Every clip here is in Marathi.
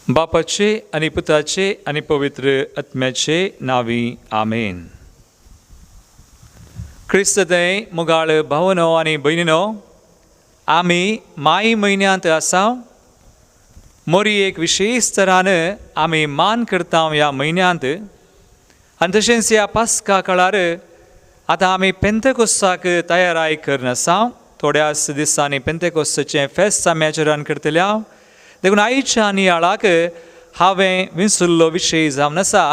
बापाचे आणि पुताचे आणि पवित्र आत्म्याचे नावी आमेन. क्रिस्तदय मुगाळ भावनो आणि बहिणीनो, आम्ही माई महिन्यांत आसा. मोरी एक विशेष तरान आम्ही मान करता ह्या महिन्यांत. आनी तशेंच ह्या पास्का काळार आतां आमी पेंतेकोस्ताक तयाराय करन आसा. थोड्याच दिसांनी पेंतेकोस्ताचें फेस्त आमी आचरण करतल्या. देखून आयच्या नियाळाक हांवें विसरलो विशय जावन आसा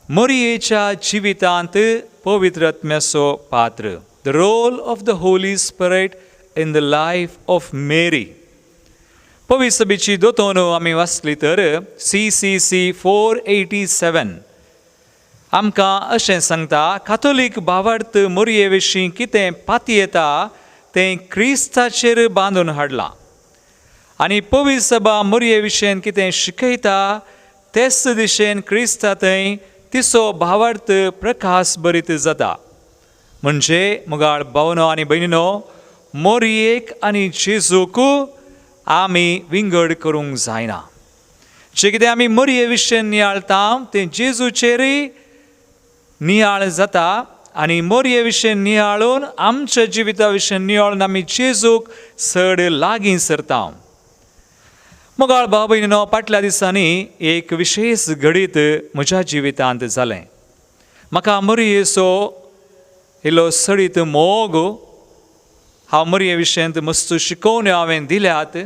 मोरयेच्या जिवितांत पवित्र आत्म्याचो पात्र. The role of the Holy Spirit in the life of Mary. पवित्र सभेची दोतोन आमी वाचली तर CCC 487 आमकां अशें सांगता, कातोलीक भावार्थ मोरये विशीं कितें पातयेता तें क्रिस्ताचेर बांदून हाडलां. आनी पवित्र सभा मोरये विशयेन कितें शिकयता तेच दिशेन क्रिस्ता थंय तिचो भावार्थ प्रकाश भरीत जाता. म्हणजे मुगाळ भावनो आनी भयणीनो, मोरयेक आनी जेजूक आमी विंगड करूंक जायना. जे कितें आमी मोरये विशयेन नियाळटा तें जेजूचेरय नियाळ जाता. आनी मोरये विशयेन नियाळून आमच्या जिविता विशयेन नियाळून आमी जेजूक चड लागीं सरता. मुगाळ भाव भयणीनो, फाटल्या दिसांनी एक विशेष घडीत म्हज्या जिवितांत जालें. म्हाका मोरयेचो इल्लो सडीत मोग हांव मोरये विशयेंत मस्त शिकोवण्यो हांवें दिल्यात.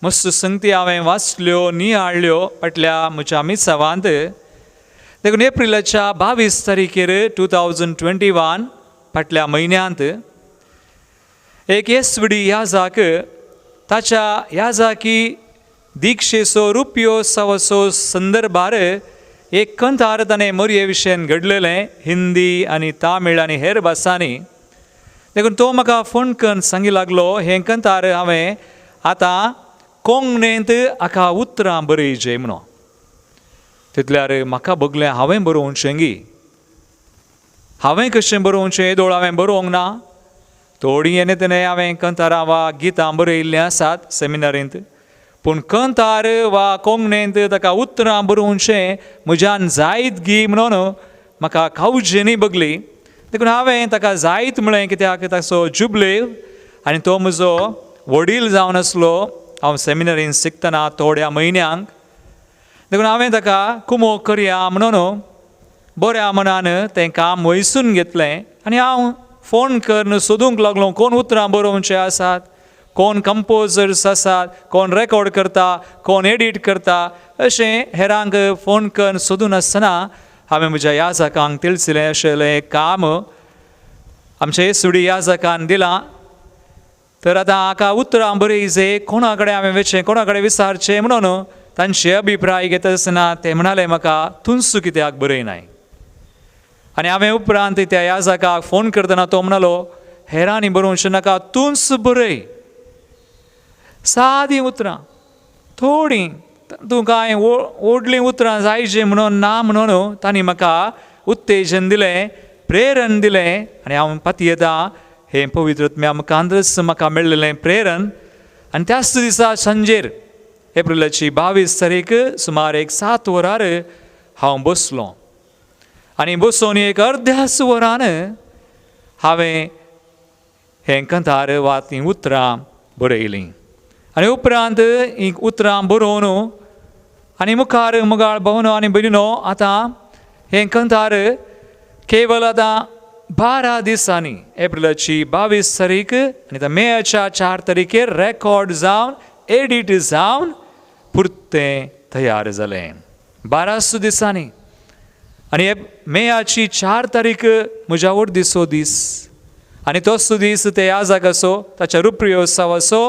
मस्त संगती हांवें वाचल्यो, नियाळ्यो फाटल्या म्हज्या मिसावांत. देखून एप्रिलाच्या 22 तारखेर 2021 फाटल्या म्हयन्यांत एक येसवडी याजाक ताच्या याजाकी दिक्षेचो रुपयोत्सवाचो संदर्भार एक कंथार ताणें मोरये विशयेन घडलेलें हिंदी आनी तामीळ आनी हेर भासांनी. देखून तो म्हाका फोन करून सांगी लागलो, हें कंथार हांवें आतां कोंकणींत हाका उतरां बरयचें म्हणून. तितल्यार म्हाका बगलें हांवें बरोवचें गी. हांवें कशें बरोवचें येदोळ हांवें बरोवंक ना. थोडीं येणे तेणे हांवें कंथारां वा गितां बरयल्लीं आसात सेमिनारींत, पूण कंथार वा कोंकणींत ताका उतरां बरोवचें म्हज्यान जायत गी म्हणून म्हाका खावचें न्ही बगली. देखून हांवें ताका जायत म्हळें, कित्याक ताचो जुबलेव आनी तो म्हजो वडील जावन आसलो हांव सेमिनारींत शिकतना थोड्या म्हयन्यांक. देखून हांवें ताका कुमो करया म्हणून बऱ्या मनान तें काम वयसून घेतलें. आनी हांव फोन करून सोदूंक लागलो कोण उतरां बरोवचे आसात, कोण कंपोजर्स आसात, कोण रेकॉर्ड करता, कोण एडीट करता. अशें हेरांक फोन करून सोदून आसतना हांवें म्हज्या याजकांक तिळसिलें अशें काम आमच्या येसुडी याजकान दिलां. तर आतां हाका उतरां बरयचें, कोणा कडेन हांवें वचचें, कोणा कडेन विचारचें म्हणून तांचे अभिप्राय घेता आसतना ते म्हणाले म्हाका तुमचो कित्याक बरयनाय. आनी हांवें उपरांत त्या याजकाक फोन करतना तो म्हणलो, हेरांनी बरोवचें नाका, तूंच बरय. सादीं उतरां, थोडीं, तूं कांय व्हडलीं उतरां जायचीं म्हणून ना म्हणून तांणी म्हाका उत्तेजन दिलें, प्रेरण दिलें. आनी हांव पातयेतां हें पवित्र आत्म्या मुखांतच म्हाका मेळिल्लें प्रेरण. आनी त्याच दिसा सांजेर एप्रिलाची 22 तारीख सुमार एक 7 वरार हांव बसलों. आनी बसून एक अर्ध्याच वरान हांवें हें कंथार वा तीं उतरां बरयलीं. आनी उपरांत ही उतरां बरोवन आनी मुखार मुगाळ भावनो आनी भयणीनो, आतां हें कंथार केवळ आतां 12 दिसांनी एप्रिलाची 22 तारीख आनी आतां मेच्या 4 तारखेर रेकॉर्ड जावन एडीट जावन पुरतें तयार जालें. 12 दिसांनी. आनी मेयाची 4 तारीख म्हज्या वडदिचो दीस. आनी तोच दीस ते याजकाचो ताच्या रुपयोत्सवाचो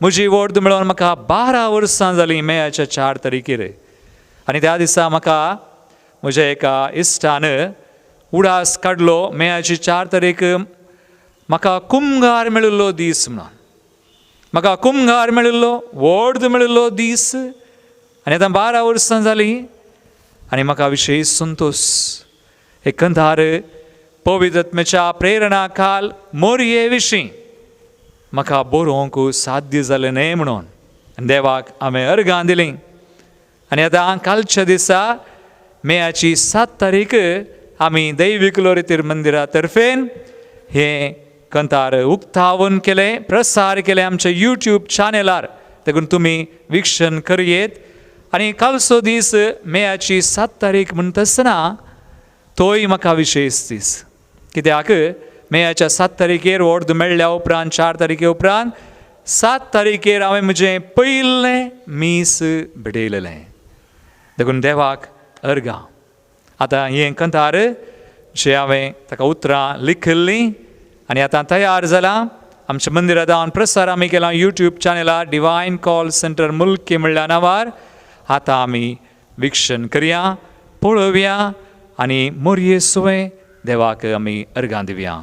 म्हजी वर्द मेळोन म्हाका 12 वर्सां जालीं मेयाच्या 4 तारखेर. आनी त्या दिसा म्हाका म्हज्या एका इश्टान उडास काडलो. मेयाची 4 तारीख म्हाका कुमगार मेळिल्लो दीस म्हणून. म्हाका कुमगार मेळिल्लो, वर्द मेळिल्लो दीस. आनी आतां 12 वर्सां जालीं आनी म्हाका विशेश संतोश. एक कंथार पवित्र आत्म्याच्या प्रेरणा खाल मोरये विशीं म्हाका बरोवंक साध्य जालें न्हय म्हणून देवाक हांवें अर्गां दिलीं. आणि आता कालच्या दिसा मेयाची 7 तारीख आमी दैवीक लोरितीर मंदिरातर्फेन हे कंतार उक्तावण केले, प्रसार केले आमच्या यूट्यूब चॅनेलार, देखून तुम्ही वीक्षण करियेत. आणि कालचो दीस मेयाची 7 तारीख म्हणटा आसतना तोय म्हाका विशेश दीस. कित्याक मेयाच्या 7 तारखेर अर्द मेळ्ळ्या उपरांत 4 तारखे उपरांत 7 तारखेर हांवें म्हजें पयलें मीस भिडयलेलें. देखून देवाक अर्गां. आतां हें कंतार जे हांवें ताका उतरां लिखिल्लीं आनी आतां तयार जालां. आमच्या मंदिरांत जावन प्रसार आमी केला यूट्यूब चॅनलार डिवायन कॉल सेंटर मुल्की म्हणल्या नांवार. आतां आमी वीक्षण करया, पळोवया आनी मोरये सुवे देवाक आमी अर्गां दिवया.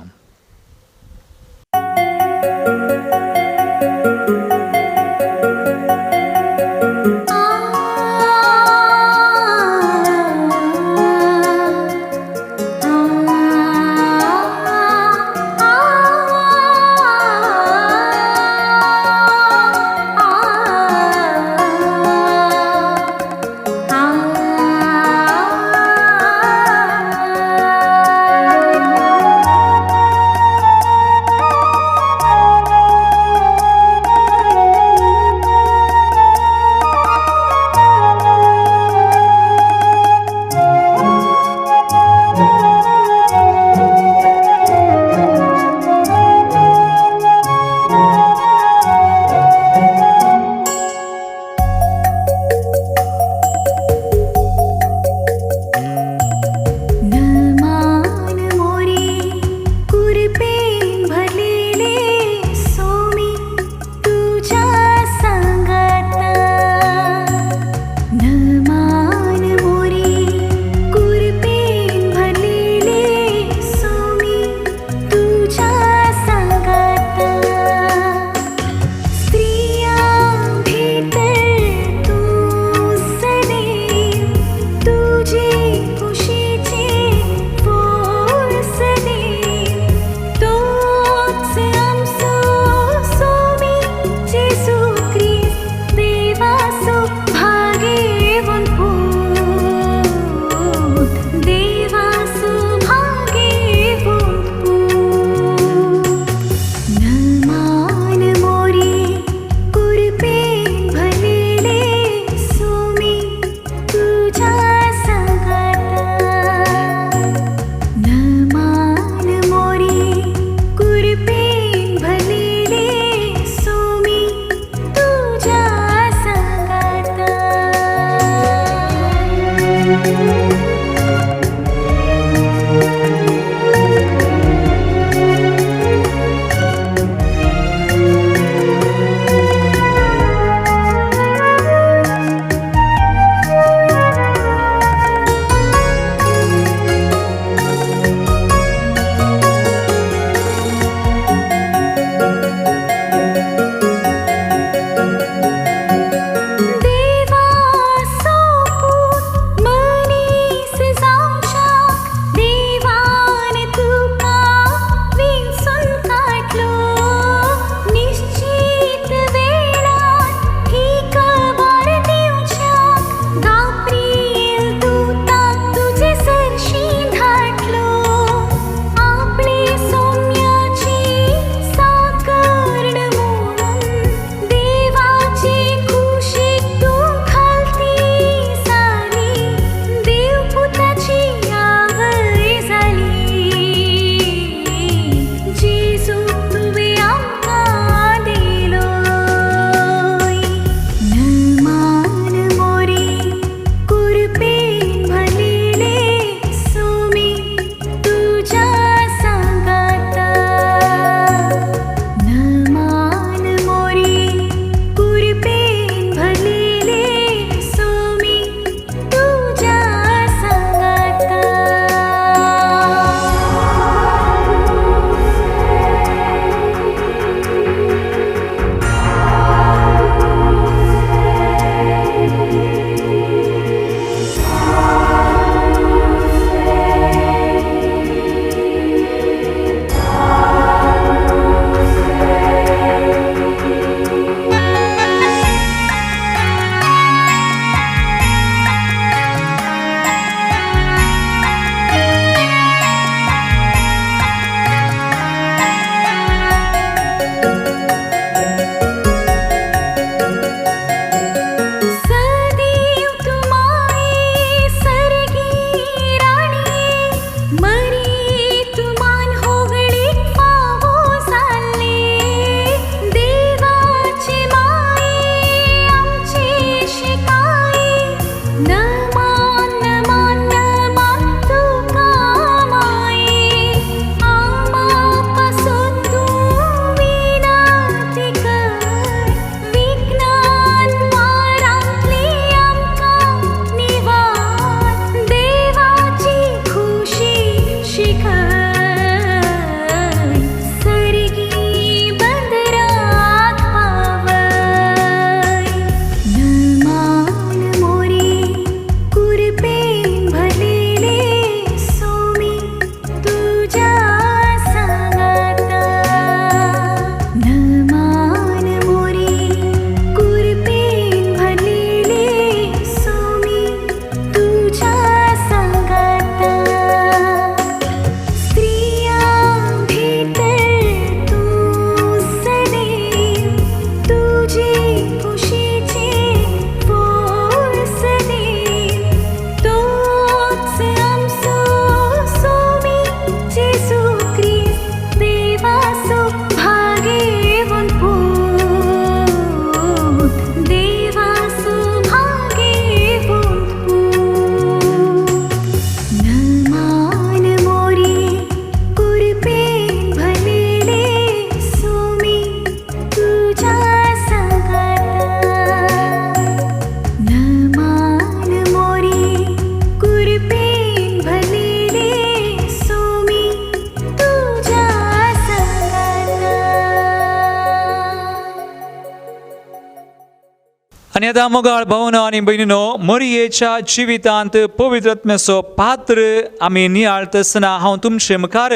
आनी आतां मोगाळ भावनो आनी भयणीनो, मरयेच्या जिवितांत पवित्र आत्म्याचो पात्र आमी नियाळता आसतना हांव तुमचे मुखार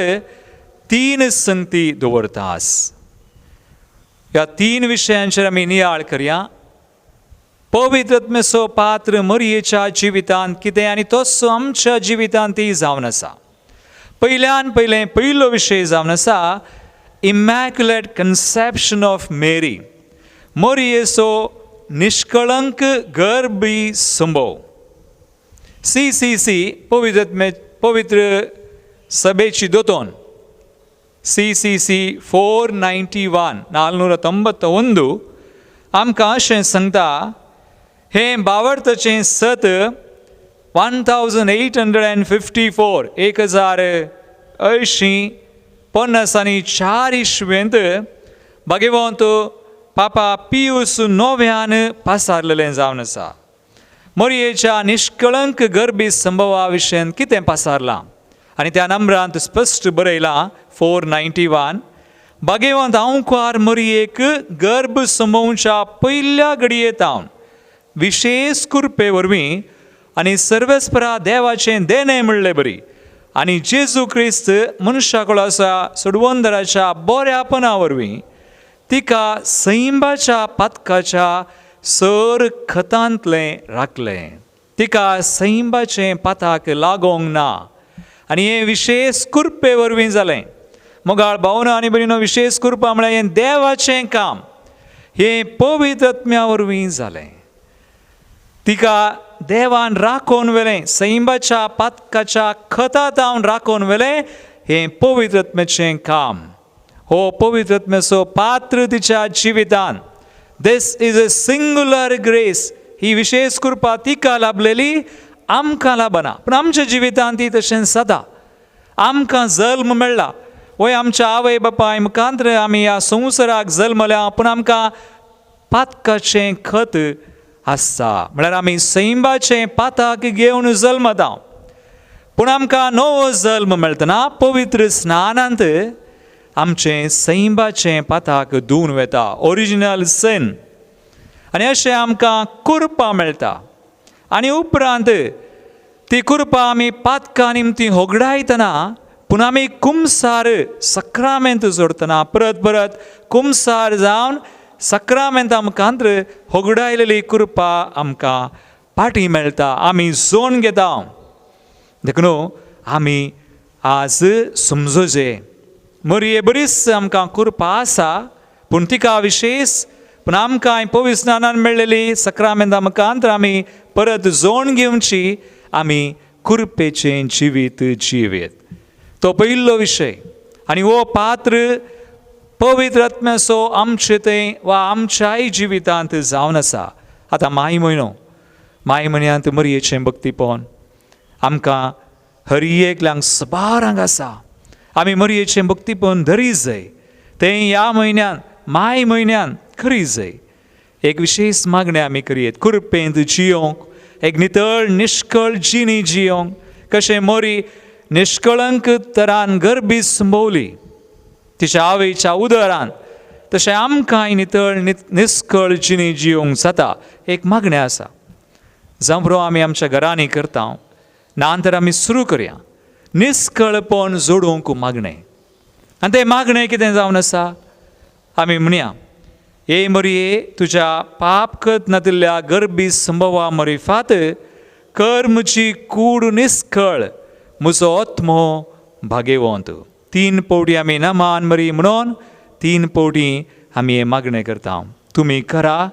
3 संगती दवरतास. ह्या 3 विशयांचेर आमी नियाळ करया. पवित्र आत्म्याचो पात्र मरयेच्या जिवितांत कितें आनी तसो आमच्या जिवितांतय जावन आसा. पयलो विशय जावन आसा इमॅक्युलेट कन्सेप्शन ऑफ मेरी, मरयेचो निष्कळंक गर्भी संभव. CCC पवित्र सभेची दोतोन CCC 491 आमकां अशें सांगता, हें बावर्तचें सत 1854 1854 इस्वेंत भगवंत पापा पियूस 9व्यान पासारलेलें जावन आसा. मरयेच्या निष्कळंक गर्भी संभवा विशयान कितें पासारलां आनी त्या नंबरांत स्पश्ट बरयलां 491 भगवंत आंवकार मरयेक गर्भ संभवच्या पयल्या घडयेतावन विशेष कृपे वरवीं आनी सर्वेस्परा देवाचें देणें म्हणलें बरी आनी जेजू क्रिस्त मनशा कोळासा सोडवंदराच्या बऱ्यापणा वरवीं तिका सैंबाच्या पातकाच्या सर खतांतलें राखलें. तिका सैंबाचें पाताक लागोंक ना आनी हें विशेष कृपे वरवीं जालें. मोगाळ भावनो आनी भयणीनो, विशेष कृपा म्हळ्यार हें देवाचें काम, हें पवित्र आत्म्या वरवीं जालें. तिका देवान राखोवन व्हेलें, सैंबाच्या पातकाच्या खतांतावन राखोवन व्हेलें. हें पवित्र आत्म्याचें काम. हो पवित्र आत्म्याचो पात्र तिच्या जिवितांत. दिस इज अ सिंगुलर ग्रेस. ही विशेष कृपा तिका लाभलेली, आमकां लाभना. पूण आमच्या जिवितांत ती तशें जाता. आमकां जल्म मेळ्ळा, वय आमच्या आवय बापाय मुखांतर आमी ह्या संवसाराक जल्मल्या, पूण आमकां पातकाचें खत आसता. म्हळ्यार आमी सैंबाचें पाताक घेवन जल्मता. पूण आमकां नवो जल्म मेळटना पवित्र स्नानांत आमचें सैंबाचें पाताक धुवन वेता, ओरिजिनल sin. आनी अशें आमकां कृपा मेळटा. आनी उपरांत ती कृपा आमी पातका निमती होगडायतना, पूण आमी कुमसार सक्रामेंत जोडटना परत कुमसार जावन सक्रामेंता मुखांतर होगडायलेली कृपा आमकां पाटी मेळटा, आमी जोण घेता. देखून आमी आज समजोचें, मरये बरीच आमकां कृपा आसा, पूण तिका विशेष, पूण आमकां पवित्र स्नानान मेळ्ळेली सक्रामेंता मुखांतर आमी परत जोण घेवची, आमी कृपेचें जिवीत जिवेत. तो पयलो विशय. आनी हो पात्र पवित्र आत्म्याचो आमचे थंय वा आमच्याय जिवितांत जावन आसा. आतां माय म्हयन्यांत मरयेचें भक्तीपण आमकां हर एकल्यांक सबारांक आसा. आमी मरयेचें भक्तीपण धरी जाय, तें ह्या म्हयन्यान माय म्हयन्यान करी जाय. एक विशेष मागणें आमी करयेत, कृपेंत जियोंक, एक नितळ निश्कळ जिणी जियोंक. कशें मोरी निश्कळंक तरान गर्भी संभोवली तिच्या आवयच्या उदरान, तशें आमकांय नितळ निश्कळ जिणी जियोंक जाता. एक मागणें आसा, जावं बरो आमी आमच्या घरांनी करता, नांतर आमी सुरू करया निश्कळपण जोडूंक मागणें. आनी तें मागणें कितें जावन आसा, आमी म्हणया, हे मरये तुज्या पाप करत नातिल्ल्या गर्भी संभवा मरिफात कर म्हजी कूड निश्कळ, म्हजो आत्मो भाग्यवंत. 3 पावटी आमी नमान मरी म्हणून 3 पावटी आमी हें मागणें करता. तुमी करा,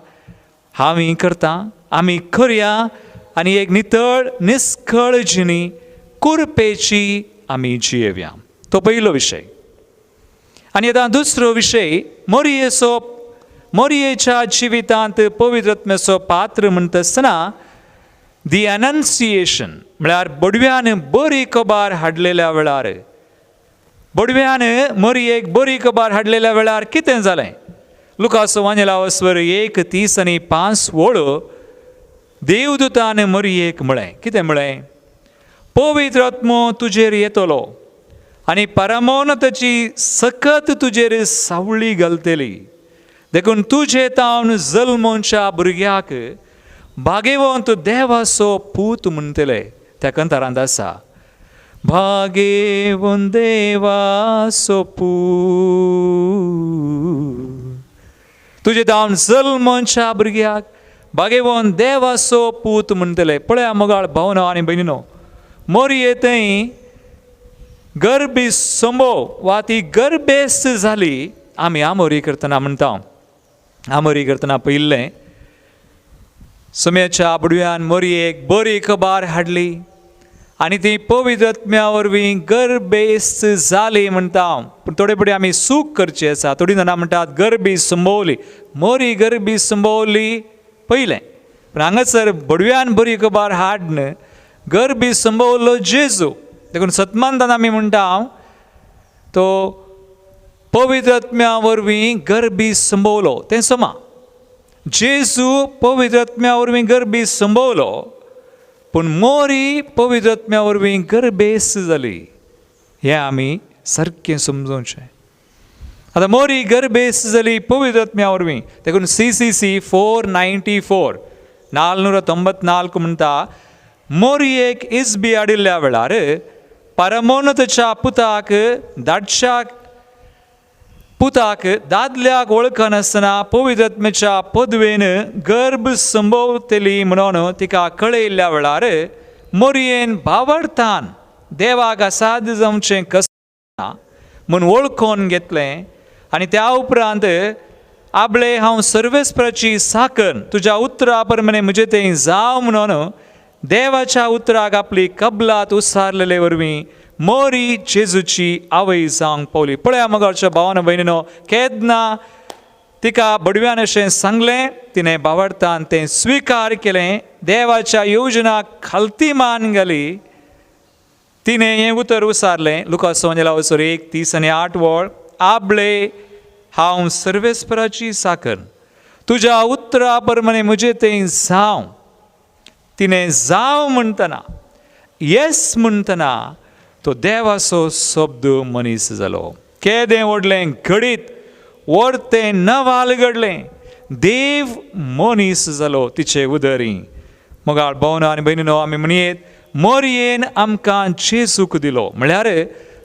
हांवूय करता, आमी करया आनी एक नितळ निश्कळ जिणी कृपेची आमी जियेवया. तो पयलो विशय. आनी आतां दुसरो विशय, मरयेच्या जिवितांत पवित्र आत्म्याचो पात्र म्हणटा आसतना दी एनन्सिएशन, म्हळ्यार बडव्यान बरी खबर हाडलेल्या वेळार, बडव्यान मरयेक बरी खबर हाडलेल्या वेळार कितें जालें. लुकाचो वांजेलावस्वर 1:3-5 देवदूतान मरयेक म्हळें, कितें म्हळें, पवित्र आत्मो तुजेर येतलो आनी परमोन्नताची सकत तुजेर सावळी घालतली. देखून तुझे तावन जल्मोनच्या भुरग्याक भागेवंत देवाचो पूत म्हणटले. त्या कंतारांत आसा भागेवंत देवाचो पूत. तुझे तावन जल्मोनच्या भुरग्याक भागेवंत देवाचो पूत म्हणटले. पळया मोगाळ भावनो आनी भयणीनो, मोरये थंय गर्भी संभोव वा ती गर्भेस्त जाली. आमी आमोरी करतना म्हणटा, आमोरी करतना पयल्लें सुम्याच्या बुडव्यान मोरयेक बरी खबर हाडली आनी ती पवित्र आत्म्या वरवीं गर्भेस्त जाली म्हणटा. पूण थोडे फुडें आमी सूख करची आसा. थोडीं जाणां म्हणटात गर्भी संभोवली, मोरी गर्भी संभोवली पयलें. पूण हांगासर बुडव्यान बरी खबर हाडन गर्भी संभोवलो जेजू. देखून सतमानतान आमी म्हणटा तो पवित्र आत्म्या वरवीं गर्भी संभोवलो. तें समा जेजू पवित्र आत्म्या वरवीं गर्भी संभोवलो, पूण मोरी पवित्र आत्म्या वरवीं गर्भेस्त जाली. हें आमी सारकें समजोवचें. आतां मोरी गर्भेस्त जाली पवित्र आत्म्या वरवीं. देखून CCC 494 494 म्हणटा मोरयेक इजबी हाडिल्ल्या वेळार परमोन्नतच्या पुताक धाडच्या पुताक दादल्याक वळखनासतना पवित्र आत्म्याच्या पदवेन गर्भ संभोवतली म्हणून तिका कळयल्ल्या वेळार मोरयेन भावार्थान देवाक असाद जावचें कसना म्हूण वळखून घेतलें. आनी त्या उपरांत आपले हांव सर्वेस्पराची साकन तुज्या उतरा प्रमाणे म्हजे थंय जाव म्हणून देवाच्या उतराक आपली कबलात उसारलेले वरवीं मोरी जेजूची आवय जावंक पावली. पळया मोगाळच्या भावानो भयणीनो, केन्ना तिका बडव्यान अशें सांगलें, तिणें भावार्थान तें स्विकार केलें. देवाच्या योजनाक खालती मान घाली. तिणें हें उतर उसारलें. लुका संदेशाचो 1:30-8 आपले हांव सर्वेस्पराची साकन तुज्या उतरा प्रमाणे म्हजे थंय जावं. तिणें जाव म्हणटना, येस म्हणटना तो देवाचो शब्द मनीस जालो. केदें व्हडलें घडीत वर्तें नवाल घडलें. देव मनीस जालो तिचे उदरी. मोगाळ भावनो आनी भयणीनो, आमी म्हणयेत मोरयेन आमकां जेजूक दिलो. म्हळ्यार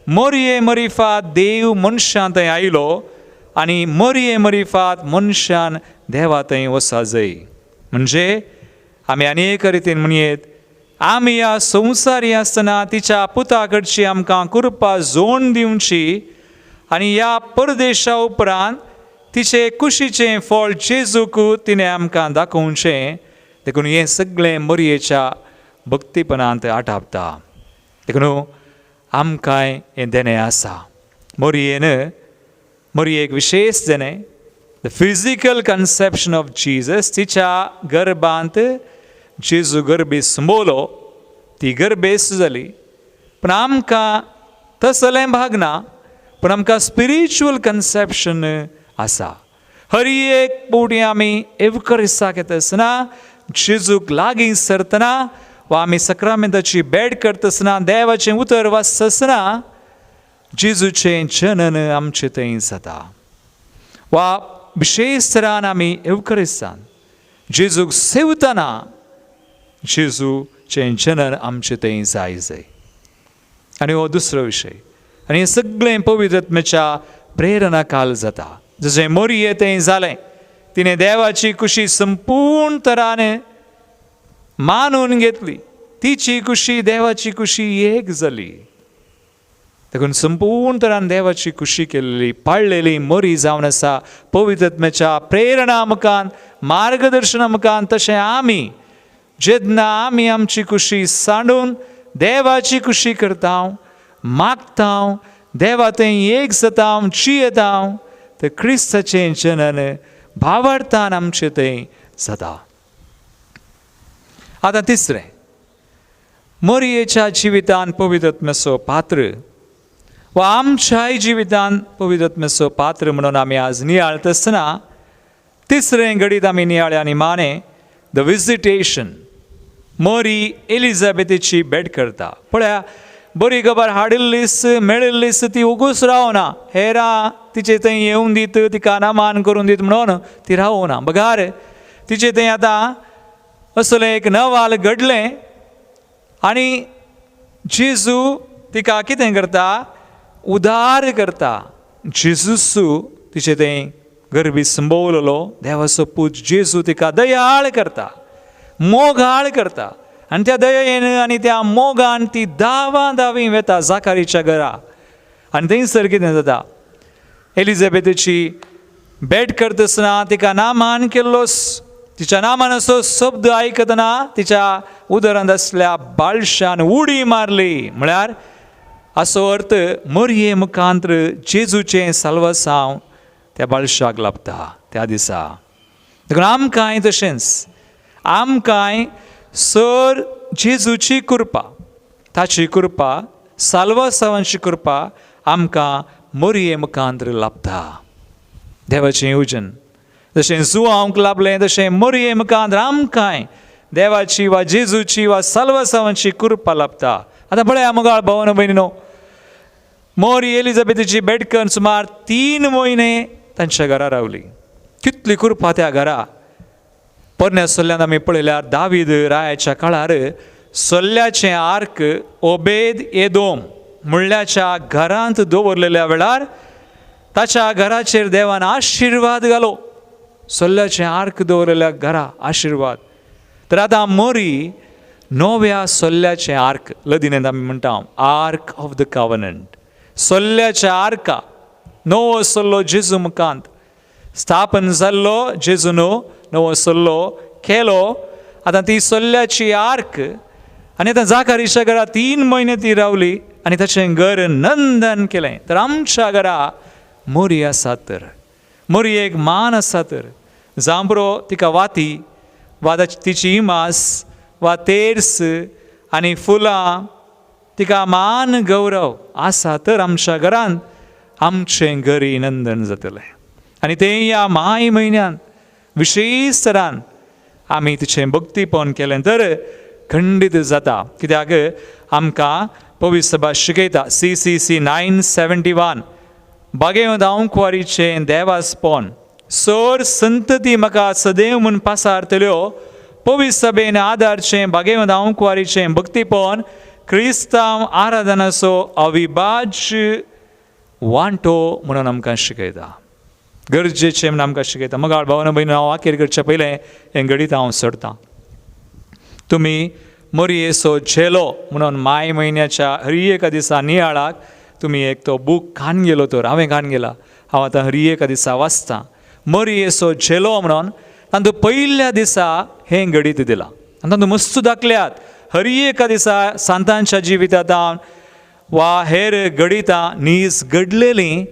मोरये मरिफात देव मनशां थंय आयलो आनी मोरये मरिफात मनशान देवा थंय वचा जाय. म्हणजे आमी अनेक रितीन म्हणयेत आमी ह्या संवसारी आसतना तिच्या पुता कडची आमकां कृपा जोड दिवची आनी ह्या परदेशा उपरांत तिचे कुशीचें फळ जेजूक तिणें आमकां दाखोवचें. देखून हें सगळें मोरयेच्या भक्तीपणांत आटापता. देखून आमकांय हें देणें आसा. मोरयेक विशेश देणें, the physical conception of Jesus. तिच्या गर्भांत जेजू गर्भी संभोवलो, ती गर्भेस्त जाली. पूण आमकां तसलें भागना, पूण आमकां स्पिरिच्युअल कन्सेप्शन आसा. हर एक पावटी आमी एवकरिस्ताक येता आसतना, जेजूक लागीं सरतना वा आमी सक्रामेंताची भेट करता आसतना, देवाचें उतर वाचता आसतना जेजूचें जनन आमचे थंय जाता. वा विशेश तरान आमी एवकरिस्तान जेजूक सेवतना जेजूचें जनन आमचे थंय जाय. आनी हो दुसरो विशय. आनी हें सगळें पवित्र आत्म्याच्या प्रेरणा काल जाता. जशें मोरये थंय जालें, तिणें देवाची कुशी संपूर्ण तरान मानून घेतली. तिची कुशी देवाची कुशी एक जाली. देखून संपूर्ण तरान देवाची कुशी केल्ली पाळलेली मोरी जावन आसा. पवित्र आत्म्याच्या प्रेरणा मुखान, मार्गदर्शना मुखान तशें आमी जेन्ना आमी आमची कुशी सांडून देवाची कुशी करता, मागता, देवा थंय एक जाता, जियेता, तर क्रिस्ताचें जनन भावार्थान आमचे थंय जाता. आतां तिसरें, मोरयेच्या जिवितांत पवित्र आत्म्याचो पात्र वा आमच्याय जिवितांत पवित्र आत्म्याचो पात्र म्हणून आमी आज नियाळत आसतना तिसरें घडीत आमी नियाळ्या निमाणें द विजिटेशन. मोरी एलिझाबेथीची भेट करता. पळया, बरी खबर हाडिल्लीस मेळिल्लीस ती उगूच रावना, हेरां तिचे थंय येवन दीत, तिका नामान करून दीत म्हणून ती रावना. बगार तिचे थंय आतां असलें एक नवाल घडलें आनी जेजू तिका कितें करता, उदार करता. जेजूस तिचे थंय गरबी संभोवलेलो देवाचो पूत जेजू तिका दयाळ करता, मोगाळ करता. आनी त्या दयेन आनी त्या मोगान ती दावी वेता जाकारीच्या घरा. आनी थंयसर कितें जाता, एलिझाबेथची भेट करतना तिका नामान केल्लोस, तिच्या नामान असो शब्द आयकतना तिच्या उदरांत आसल्या बाळशान उडी मारली. म्हळ्यार असो अर्थ मरये मुखांत्र जेजूचें साल्वसांव त्या बाळशाक लाभता त्या दिसा. देखून आमकांय तशेंच, आमकांय सर जेजूची कृपा, ताची कृपा, साल्वसावांची कृपा आमकां मरये मुखांत्र लाभता. देवाचें येवजण जशें जुआंक लाभलें तशें मरये मुखांत्र आमकांय देवाची वा जेजूची वा साल्वसावांची कृपा लाभता. आतां पळया मोगाळ भावानो भयणीनो, मोरी एलिझाबेथीची भेट करून सुमार 3 म्हयने तांच्या घरा रावली. कितली कृपा त्या घरा. पोरण्या सल्ल्यान आमी पळयल्यार दावीद रायाच्या काळार सल्ल्याचें आर्क ओबेद एदोम म्हणल्याच्या घरांत दवरलेल्या वेळार ताच्या घराचेर देवान आशिर्वाद घालो. सल्ल्याचें आर्क दवरलेल्या घरा आशिर्वाद. तर आतां मोरी नव्या सल्ल्याचें आर्क, लदिनेंत आमी म्हणटा आर्क ऑफ द कॉव्हनंट, सल्ल्याच्या आर्का, नवो सल्लो जेजू मुखांत स्थापन जाल्लो, जेजून नवो सल्लो केलो. आतां ती सल्ल्याची आर्क आनी आतां जाकारीच्या घरा 3 म्हयने ती रावली आनी ताचें घर नंदन केलें. तर आमच्या घरा मोरी आसा, तर मोरयेक मान आसा, तर जावं बरो तिका वाती वा तिची इमास वा तेर्स आनी फुलां तिका मान गौरव आसा, तर आमच्या घरांत आमचें घरी नंदन जातलें. आनी तें ह्या माय म्हयन्यान विशेश तरान आमी तिचें भक्तीपण केलें तर खंडीत जाता. कित्याक आमकां पवित्र सभा शिकयता, CCC 971 बागेवंत कुवारीचें देवास्पण सर संतती म्हाका सदैव म्हूण पासारतल्यो. पवित्र सभेन आदारचें बागेवंत कुवारीचें भक्तीपण क्रिस्तांव आराधनाचो अविभाज्य वांटो म्हणून आमकां शिकयता, गरजेचें म्हणून आमकां शिकयता. मोगाळ भावानो भयणीनो, हांव वाकेर करचे पयलें हें घडीत हांव सोडटां. तुमी मरयेचो झेलो म्हणून माय म्हयन्याच्या हरियेका दिसा नियाळाक तुमी एक तो बूक खान गेलो, तर हांवें खान गेला, हांव आतां हरियेका दिसा वाचतां. मरयेचो झेलो म्हणून तातूंत पयल्या दिसा हें घडीत दिलां. आनी तातूंत मस्त दाखल्यात हरियेका दिसा सांतांच्या जिवितांत वा हेर घडितां नीज घडलेलीं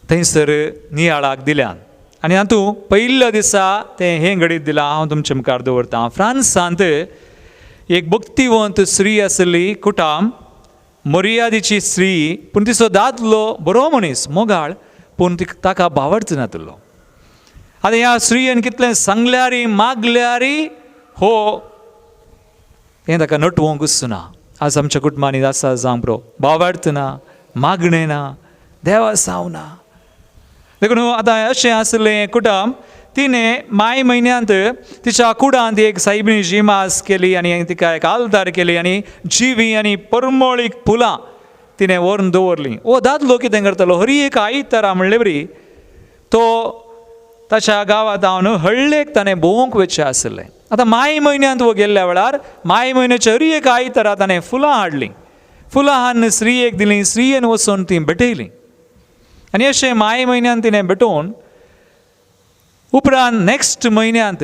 थंयसर नियाळाक दिल्यान. आनी हातूंत पयल्या दिसा तें हें घडीत दिलां, हांव तुमचे मुखार दवरतां. फ्रांसांत एक भक्तिवंत स्त्री आसली, कुटाम, मर्यादेची स्त्री, पूण तिचो दादलो बरो मनीस, मोगाळ, पूण ताका भावार्थ नासलो. आतां ह्या स्त्रियेन कितलें सांगल्यारी मागल्यारी हो हें ताका नटवोंकूच ना. आज आमच्या कुटुंबांनी आसा जावं बरो, भावार्थ ना, मागणें ना, देवा सावना. देखून आतां अशें आसलें कुटुंब, तिणें माय म्हयन्यांत तिच्या कुडांत एक सायबीणीची मास केली आनी तिका एक आलतार केली आनी जिवी आनी परमळीक फुलां तिणें व्हरून दवरलीं. हो दादलो कितें करतालो, हरियेक आयतारा म्हणले बरी तो ताच्या गांवांत हांव हळ्ळेक ताणें भोवंक वचचें आसलें. आतां माय म्हयन्यांत वो गेल्ल्या वेळार माय म्हयन्याच्या हरियेक आयतारा ताणें फुलां हाडलीं. फुलां हाडून स्त्रियेक दिलीं, स्त्रियेन वचून तीं भेटयलीं. आनी अशें माय म्हयन्यांत तिणें भेटोवन उपरांत नेक्स्ट म्हयन्यांत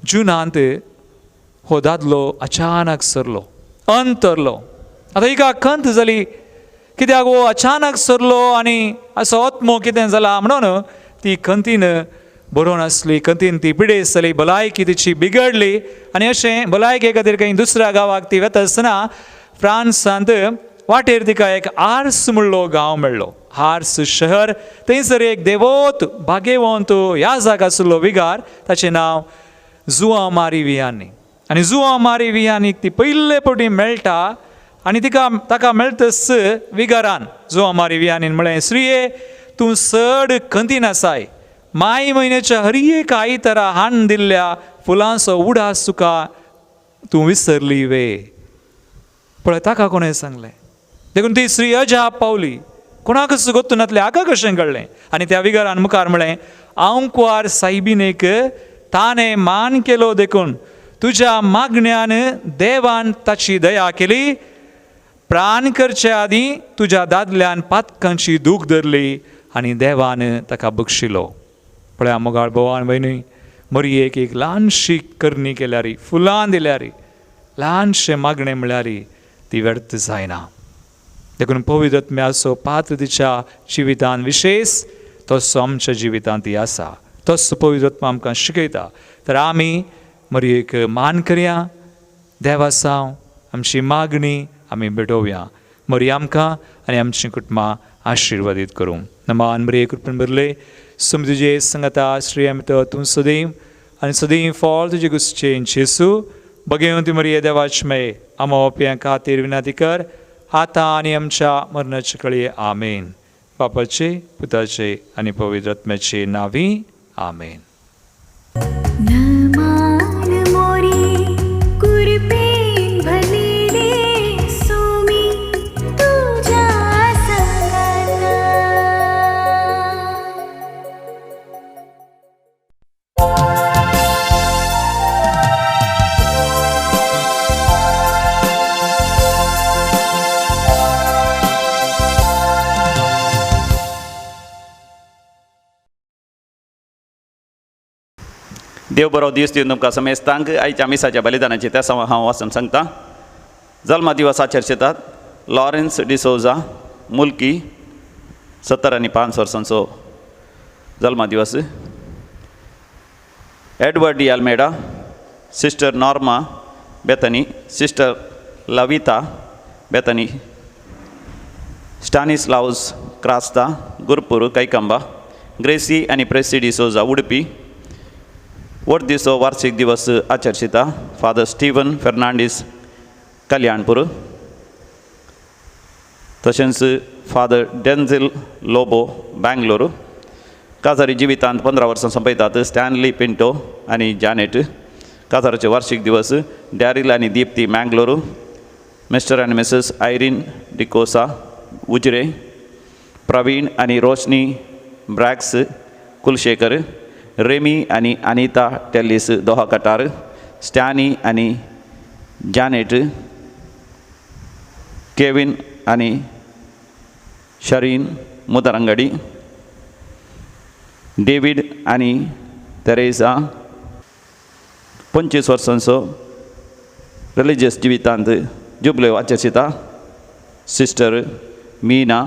जुनांत हो दादलो अचानक सरलो, अंतरलो. आतां हिका खंत जाली, कित्याक हो अचानक सरलो आनी असो आत्मो कितें जाला म्हणून ती खंतीन बरो नासली, खंतीन ती पिडेस्त जाली, भलायकी तिची बिगडली. आनी अशें भलायके खातीर खंय दुसऱ्या गांवाक ती वता आसतना फ्रांसांत वाटेर तिका एक आर्स म्हणलो गांव मेळ्ळो, आर्स शहर. थंयसर एक देवोत भाग्यवंत याजक आसलो विगार, ताचें नांव जुआंव मारी वियानी. आनी जुआंव मारी वियानीक ती पयले फावटी मेळटा आनी ताका मेळटा विगारान जो आमारी वियानीन म्हळें श्रीये तूं चड खंतीन आसाय माय म्हयन्याच्या हर एक आयतारा हाण दिल्ल्या फुलांचो उडास तुका तूं विसरली वे पळय ताका कोणें सांगलें देखून ती स्त्री अजाप पावली कोणाकच गोत्तूनातलें हाका कशें कळ्ळें आनी त्या विगारान मुखार म्हळें हांव कुंवार सायबीनेक ताणें मान केलो देखून तुज्या मागण्यान देवान ताची दया केली प्राण करच्या आदीं तुज्या दादल्यान पातकांची दूख धरली आनी देवान ताका बक्षिलो पळय मोगाळ भोवान भयणी मरयेक एक ल्हानशी करणी केल्यारी फुलां दिल्यारी ल्हानशें मागणें म्हळ्यारी ती व्यर्थ जायना देखून पवित्र आत्म्याचो पात्र तिच्या जिवितान विशेष तसो आमच्या जिवितांत आसा तसो पवित्र आत्मा आमकां शिकयता तर आमी मरयेक मान करया देवा साव आमची मागणी आमी भेटोवया मरी आमकां आनी आमचीं कुटुंबां आशिर्वादीत करूं नमान मरये कृपेन भरले सुम तुजे संगता श्री आमी तूं सदैव आनी सदैव फॉल तुजे गुस्चे जेसू बगेवन ती मरये देवाची मे आमोवप्यां खातीर विनंती कर आतां आनी आमच्या मरणाचे कळये आमेन बापाचे पुताचे आनी पवित्र आत्म्याचे नांवी आमेन. देव बरो दीस दिवन तुमकां समेस्तांक आयच्या मिसाच्या बलिदानाची त्या हांव वाचून सांगता. जल्मा दिवस आचरतात लॉरेन्स डिसोजा मुल्की 70 आनी 5 वर्सांचो जल्मा दिवस. Edward de Almeida, sister Norma Bethany, sister Lavita Bethany, Stanislaus Crasta Gurpur Kaikamba, Gracy आनी प्रेसी डिसोजा उडपी वर्दिसो वार्षिक दिवस आचरता. फादर स्टीवन फेर्नांडीस कल्याणपूर तशेंच फादर डेन्झिल लोबो बँगलोर. काजारी जिवितांत 15 वर्सां सोंपयतात स्टॅनली पिंटो आनी जॅनेट. काजाराचे वार्षिक दिवस डॅरिल आनी दीप्ती मँगलोर. मिस्टर आनी मिसेस आयरीन डिकोसा उजरे. प्रवीण आनी रोशनी ब्रॅक्स कुलशेकर. रेमी आनी अनिता टेलिस दोहा कटार. स्टॅनी आनी जॅनेट. केविन आनी शरीन मुदरंगडी. डेविड आनी तेरेसा 25 वर्सांचो रिलिजियस जिवितांत जुबल्यो आचरता. सिस्टर मीना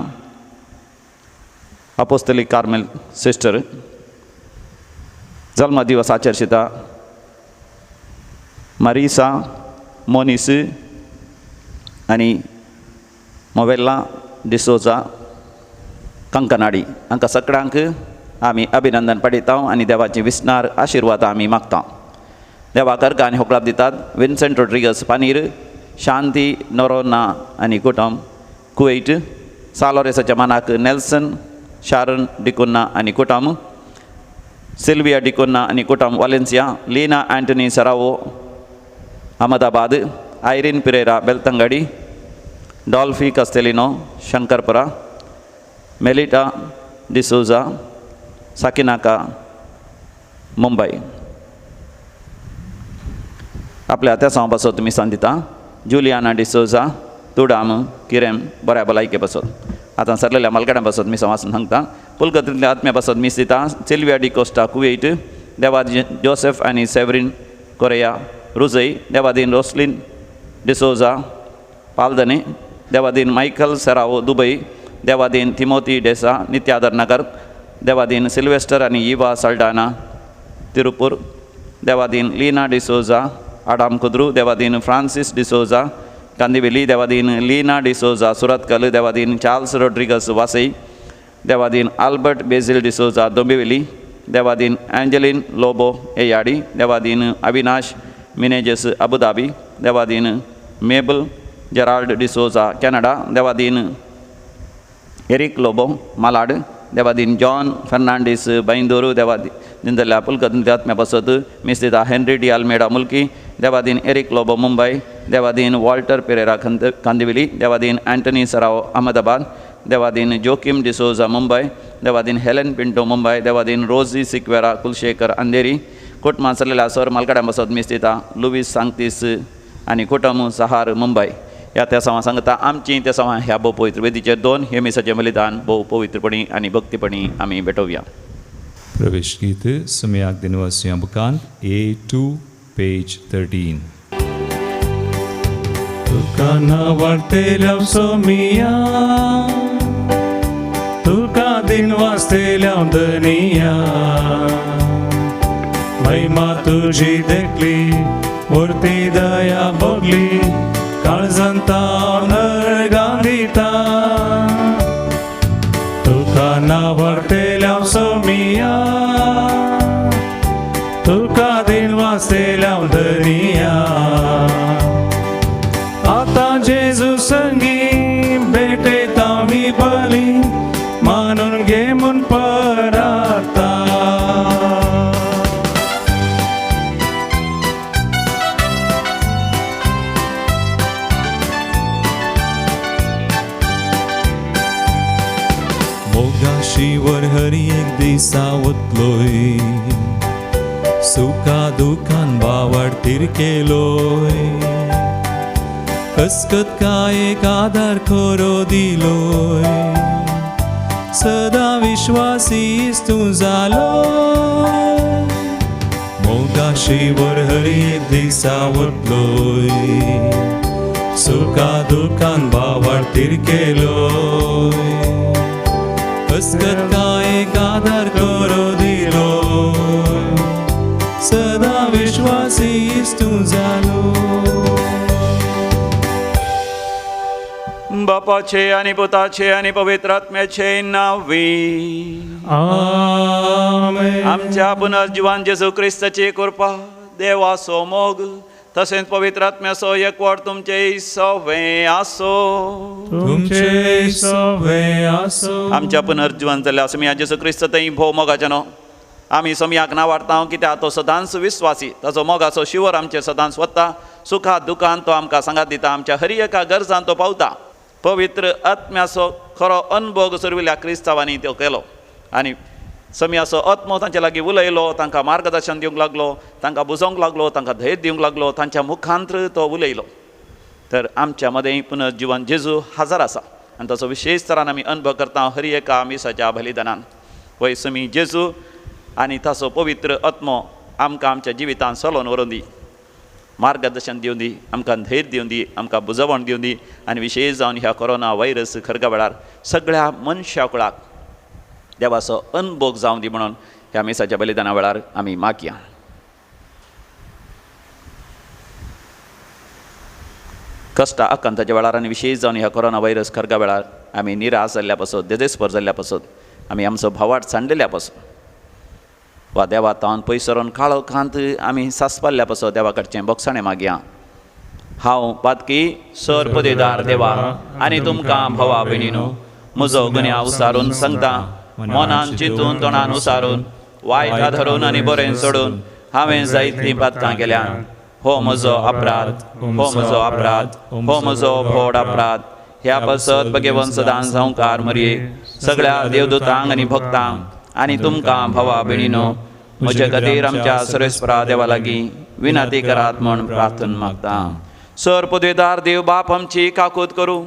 अपोस्तलिक कार्मेल सिस्टर जल्म दिवस आचरता. मरीसा मोनिस आनी मोवेल्ला डिसोजा कंकनाडी हांकां सगळ्यांक आमी अभिनंदन पळयता आनी देवाची विस्नार आशिर्वाद आमी मागता. देवा कर्ग आनी होकळाप दितात. विन्सेंट रोड्रिगस पानीर, शांती नोरोना आनी कुटुंब कुवेट. सालोरेसाच्या मानाक नेल्सन शारन डिकुन्ना आनी कुटुंब. सिल्विया डिकुन्ना आनी कुटुंब Valencia. Lina Antony Saravo Ahmedabad. Irene Pereira Beltangady. Dolphy Castelino Shankarpura. Melita D'Souza Sakinaka Mumbai. आपल्या हात्या बसत तुमी सांदिता. जुलियाना डिसोजा तुडाम किरेम बऱ्या भलायके बसत. आतां सरलेल्या मलगड्या बसत मिस वाचून सांगता. पुलकत्रींतल्या आत्म्या बसत मिस दिता. Sylvia D'Costa Kuwait. देवादी जोसेफ आनी सेवरीन कोरेया रुजई. देवादीन रोस्लिन डिसोजा पालदने. देवादीन मायकल सेरावो दुबई. देवादीन तिमोती डेसा नित्यादर नगर. देवादीन सिल्वेस्टर आनी इवा सल्डाना तिरुपूर. देवादीन लीना डिसोजा आडाम कुद्रू. देवादीन फ्रांसीस डिसोजा कांदिवेली. देवादीन लीना डिसोजा सुरतकल. देवादीन चार्ल्स रोड्रिगस वासई. देवादीन आल्बर्ट बेझिल डिसोजा दोंबिवली. देवादीन एंजेलिन लोबो एयाडी. देवादीन अविनाश मिनेजस अबुधाबी. देवादीन मेबल जेराल्ड डिसोजा कॅनडा देवादीन एरिक लोबो मालाड देवादीन जॉन फर्नांडीस बैंदूरू देवादीन जाल्ल्या पुलकत्यांतल्या आत्म्या बसत मिस्तिता हेनरी डी आल्मेडा मुल्की देवादीन एरिक लोबो मुंबय देवादीन वॉल्टर पेरेरा कांदिवली देवादीन अँटनी सराव अहमदाबाद देवादीन जोकिम डिसोजा मुंबय देवादीन हेलेन पिंटो मुंबय देवादीन रोजी सिक्वेरा कुलशेखर अंधेरी कुटुंबां सरलेल्या सर मालकाड्या बसत मिस्तिता लुईस सांगतीस आनी कुटुंब सहार मुंबय ह्या त्या सवा सांगता आमची त्या सवा ह्या भोव पवित्र वेदीचेर 2 हेमिसाचें बलिदान भोव पवित्रपणी आनी भक्तीपणी आमी भेटोवया. प्रवेश गीत Sumayak Dinwasya Bukan A2 page 13. तुका नावाडतेल्या सोमिया तुका दिन वाचतेल्या दनिया महिमा तुझी देखली मूर्ती दया भोगली काळजांता नरगांदिता तुका नावाडतेल्या सोमिया तुका दिन वाचतेल्या दनिया आता जेजू संगी भेटेता मी बली मानून घे म्हूण पराता मोगाशीवर हरी एक दिसा वतलोय सुखा दुखान बावड तिरकेलोय कसकत काय एक आधार खरो दिलोय सदा विश्वासीस तूं जालो मोगाशीवर हरी एक दिसा वतलोय सुखा दुखान बावड तिरकेलोय कसकत काय एक आधार खरो दिलोय सदा विश्वासीस तूं जालो. बापाचे आणि पुताचे आणि पवित्र आत्म्याचे नावी आमेन. आमच्या पुनर्जीवन जेजू ख्रिस्ताची कृपा देवाचो मोग तसेच पवित्र आत्म्याचो एकवट तुमचे सवे आसो तुमचे सवे आसो. आमच्या पुनर्जीवन जाल्ल्या समिया जेजू ख्रिस्त थंय भोव मोगाचे न्हू आमी समियाक नांवाडटा कित्याक तो सदांच विस्वासी ताचो मोगाचो शिवर आमचे सदांच वता सुखांत दुखांत तो आमकां सांगात दिता आमच्या हर एका गरजांत तो पावता. पवित्र आत्म्याचो खरो अनुभव सरविल्ल्या क्रिस्तांवांनी तो केलो आनी समियाचो आत्मो तांचे लागीं उलयलो तांकां मार्गदर्शन दिवंक लागलो तांकां बुजोवंक लागलो तांकां धैर्य दिवंक लागलो तांच्या मुखांत्र तो उलयलो. तर आमच्या मदें पुनर्जीवन जेजू हजर आसा आनी ताचो विशेश तरान आमी अनुभव करता हर एका मिसाच्या बलिदानान. वय समी जेजू आनी ताचो पवित्र आत्मो आमकां आमच्या जिवितांत चलोवन व्हरोन दी मार्गदर्शन दिवन दी आमकां धैर्य दिवन दी आमकां बुजवण दिवन दी आनी विशेश जावन ह्या कोरोना व्हायरस खरगा वेळार सगळ्या मनशा कुळाक देवाचो अनुभव जावं दी म्हणून ह्या मिसाच्या बलिदाना वेळार आमी मागया. कश्ट आकांताच्या वेळार आनी विशेश जावन ह्या कोरोना व्हायरस खरगा वेळार आमी निराश जाल्ल्या पासून देदेस्पर जाल्ल्या पासून आमी आमचो भावार्थ सांडलेल्या पासून वा देवा तावन पयसरून काळो खांत आमी सासपाल्ल्या पासून देवा कडचें बोगसाणें मागया. हांव पातकी सर पदेदार देवा आनी तुमकां भवा भयणीनो म्हजो गुन्यांव उसारून सांगता मनान चिंतून तोंडान उसारून वायट आधरून आनी बरें सोडून हांवें जायतीं पातकां केल्यां. हो म्हजो अपराध हो म्हजो अपराध हो म्हजो व्हड अपराध. ह्या पासत भगेवन सदांच संवकार मरये सगळ्या देवदूतांक आनी भक्तांक आनी तुमकां भवा भयणीनो म्हजे खातीर आमच्या सर्वेस्परा देवा लागीं विनंती करात म्हूण प्रार्थना मागता. सर पदवेदार देव बाप आमची काकूत करूं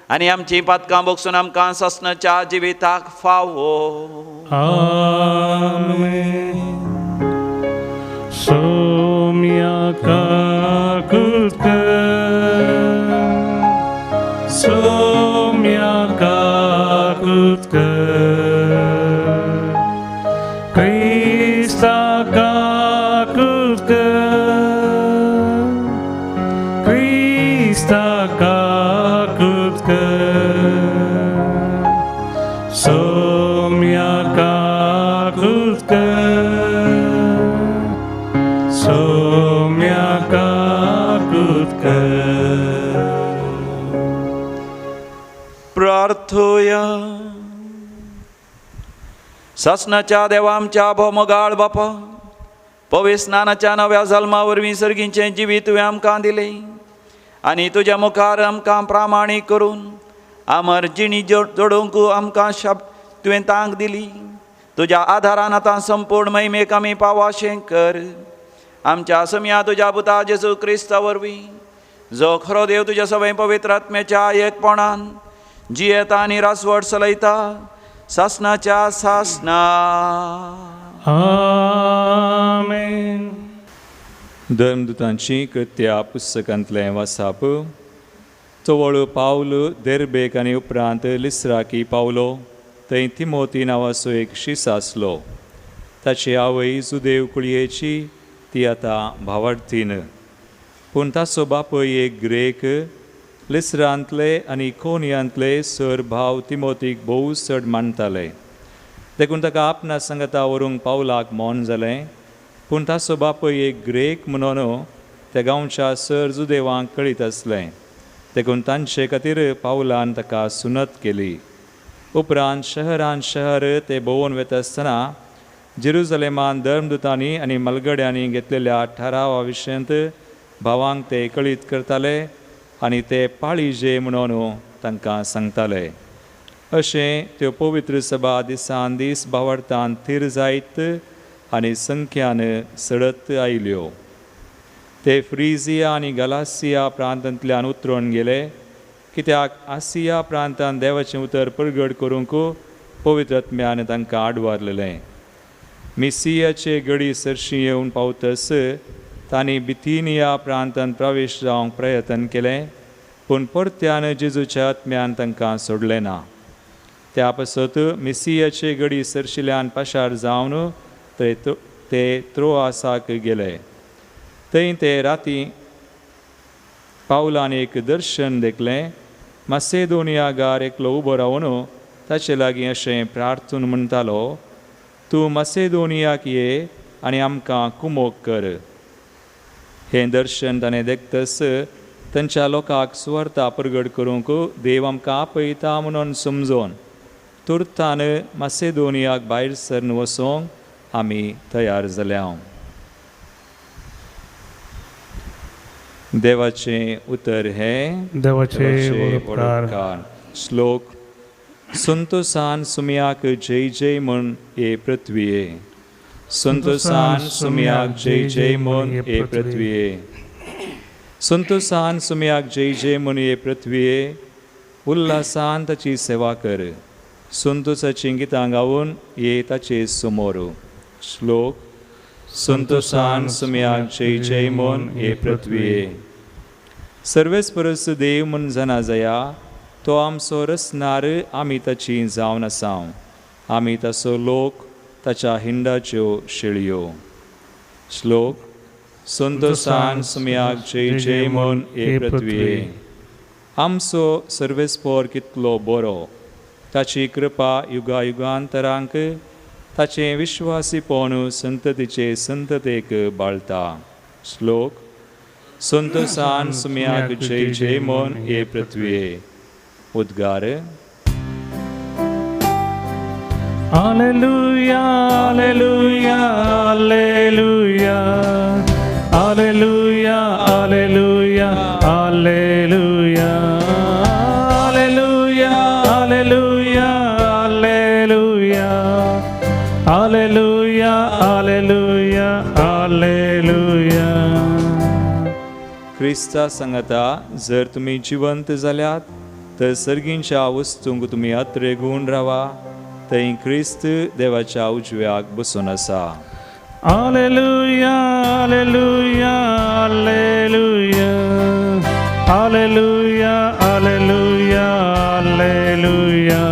आनी आमची पातकां बोगसून आमकां ससनाच्या जिविताक फावो. आमेन. सोम्या काकूत कर सोम्या काकूत कर क्रिस्ता काकूत कर क्रिस्ता काकूत कर सोम्या काकूत कर सोम्या काकूत कर. प्रार्थोया. शासनाच्या देवा आमच्या भोमगाळ बापा, पवित्र स्नानाच्या नव्या जल्मावरवीं सर्गींचें जिवीत तुवें आमकां दिलें आनी तुज्या मुखार आमकां प्रामाणीक करून आमर जिणी जोडूंक आमकां तुवें तांक दिली. तुज्या आधारान आतां संपूर्ण महिमेक आमी पावाशें कर. आमच्या समिया तुज्या पुता जेजू क्रिस्ता वरवीं, जो खरो देव तुज्या सवय पवित्र आत्म्याच्या एकपणान जियेता आनी रासवट चलयता, शासनाच्या शासना. आमेन. धर्मदुतांची कृत्या पुस्तकांतलें वाचप. चवळ पावल देर्बेक आनी उपरांत लिस्राकी पावलो. थंय तिमोती नांवाचो एक शिस आसलो. ताची आवय जुदेव कुळयेची, ती आतां भावार्थीन. पूण ताचो बापूय एक ग्रेक. लिस्रांतले आनी कोनियांतले सर भाव तिमोतीक भोव चड मानताले. देखून ताका आपणा सांगता व्हरूंक पावलाक मोन जालें. पूण ताचो बापूय एक ग्रेक म्हणून त्या गांवच्या सर जुदेवांक कळीत आसलें. देखून तांचे खातीर पावलान ताका सुनत केली. उपरांत शहरान शहर ते भोंवून वता आसतना जेरुसलेमान धर्मदुतांनी आनी मलगड्यांनी घेतलेल्या थारावा विशयांत भावांक ते कळीत करताले आनी ते पाळीजे म्हणून तांकां सांगताले. अशें त्यो पवित्र सभा दिसान दीस भावार्थान थीर जायत आनी संख्यान सडत आयल्यो. ते फ्रिजिया आनी गलासिया प्रांतांतल्यान उतरून गेले, कित्याक आसिया प्रांतांत देवाचें उतर प्रगट करूंक पवित्र आत्म्यान तांकां आडवारलेलें. मिसियाचे गडी सरशी येवन पावतस तांणी बिथिनिया प्रांतांत प्रवेश जावंक प्रयत्न केलें, पूण परत्यान जेजूच्या आत्म्यान तांकां सोडलें ना. त्या पासत मिसियाचे गडी सरशिल्ल्यान पाशार जावन ते त्रोआसाक गेले. थंय ते राती पावलान एक दर्शन देखलें. मासेदोनियागार एकलो उबो रावन ताचे लागीं अशें प्रार्थून म्हणटालो, तूं मासेदोनियाक ये आनी आमकां कुमोग कर. हें दर्शन ताणें देखतस तांच्या लोकांक सुवार्ता प्रगट करूंक देव आमकां आपयता म्हणून समजोन तुर्तान मासेदोनियाक भायर सरून वचोंक आमी तयार जाल्या. देवाचें उतर हें. देवाचे उपकार. श्लोक. संतोसान सुमयाक जय जय म्हण हे पृथ्वीये. संतोसान सुमयाक जय जय म्हण हे पृथ्वीये. संतोसान सुमयाक जय जय म्हण हे पृथ्वीये. उल्हासान ताची सेवा कर. संतोसाची गितां गावून ये ताचे समोर. श्लोक. संतोसान सुमयाक जय जय म्हण हे पृथ्वीये. सर्वेस्परस देव म्हण जाणा जया, तो आमचो रचणार, आमी ताची जावन आसां. आमी ताचो लोक, ताच्या हिंडाच्यो शेळयो. श्लोक. संतोसान सुमयाक जय जय म्हण हे पृथ्वीये. आमचो सर्वेस्पर कितलो बरो, ताची कृपा युगा युगांतरांक, ताचें विश्वासीपण संततीचे संततेक बाळटा. श्लोक. संतोसान सुमयाक जय जय म्हण हे पृथ्वीये. उद्गार. Alleluia, alleluia, alleluia. Alleluia, alleluia, alleluia. Alleluia, alleluia, alleluia. Alleluia, alleluia, alleluia. Crysta सांगता, जर तुमी जिवंत जाल्यात तर सर्गींच्या वस्तूंक तुमी आत्रेगून रावा. थंय क्रिस्त देवाच्या उजव्याक बसून आसा. Alleluia, alleluia, alleluia. Alleluia, alleluia, alleluia.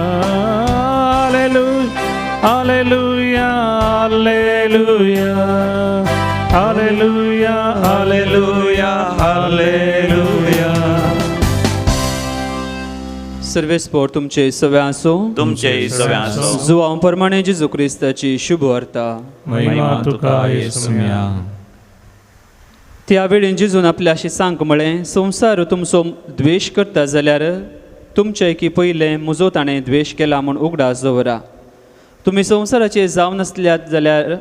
Alleluia, alleluia, alleluia. Alleluia, alleluia, alleluia. सर्वेस्पोर तुमचे सव्या असो. तुमचे सव्या असो. जुवां प्रमाणे जेजू क्रिस्ताची शुभ वार्ता. महिमा तुका येसुम्या. त्या वेळेन जेजून आपल्या शिसांक म्हळें, संवसार तुमचो द्वेश करता जाल्यार तुमचेकी पयलें मुजो ताणें द्वेश केला म्हूण उगडास दवरा. तुमी संवसाराचे जावन आसल्यात जाल्यार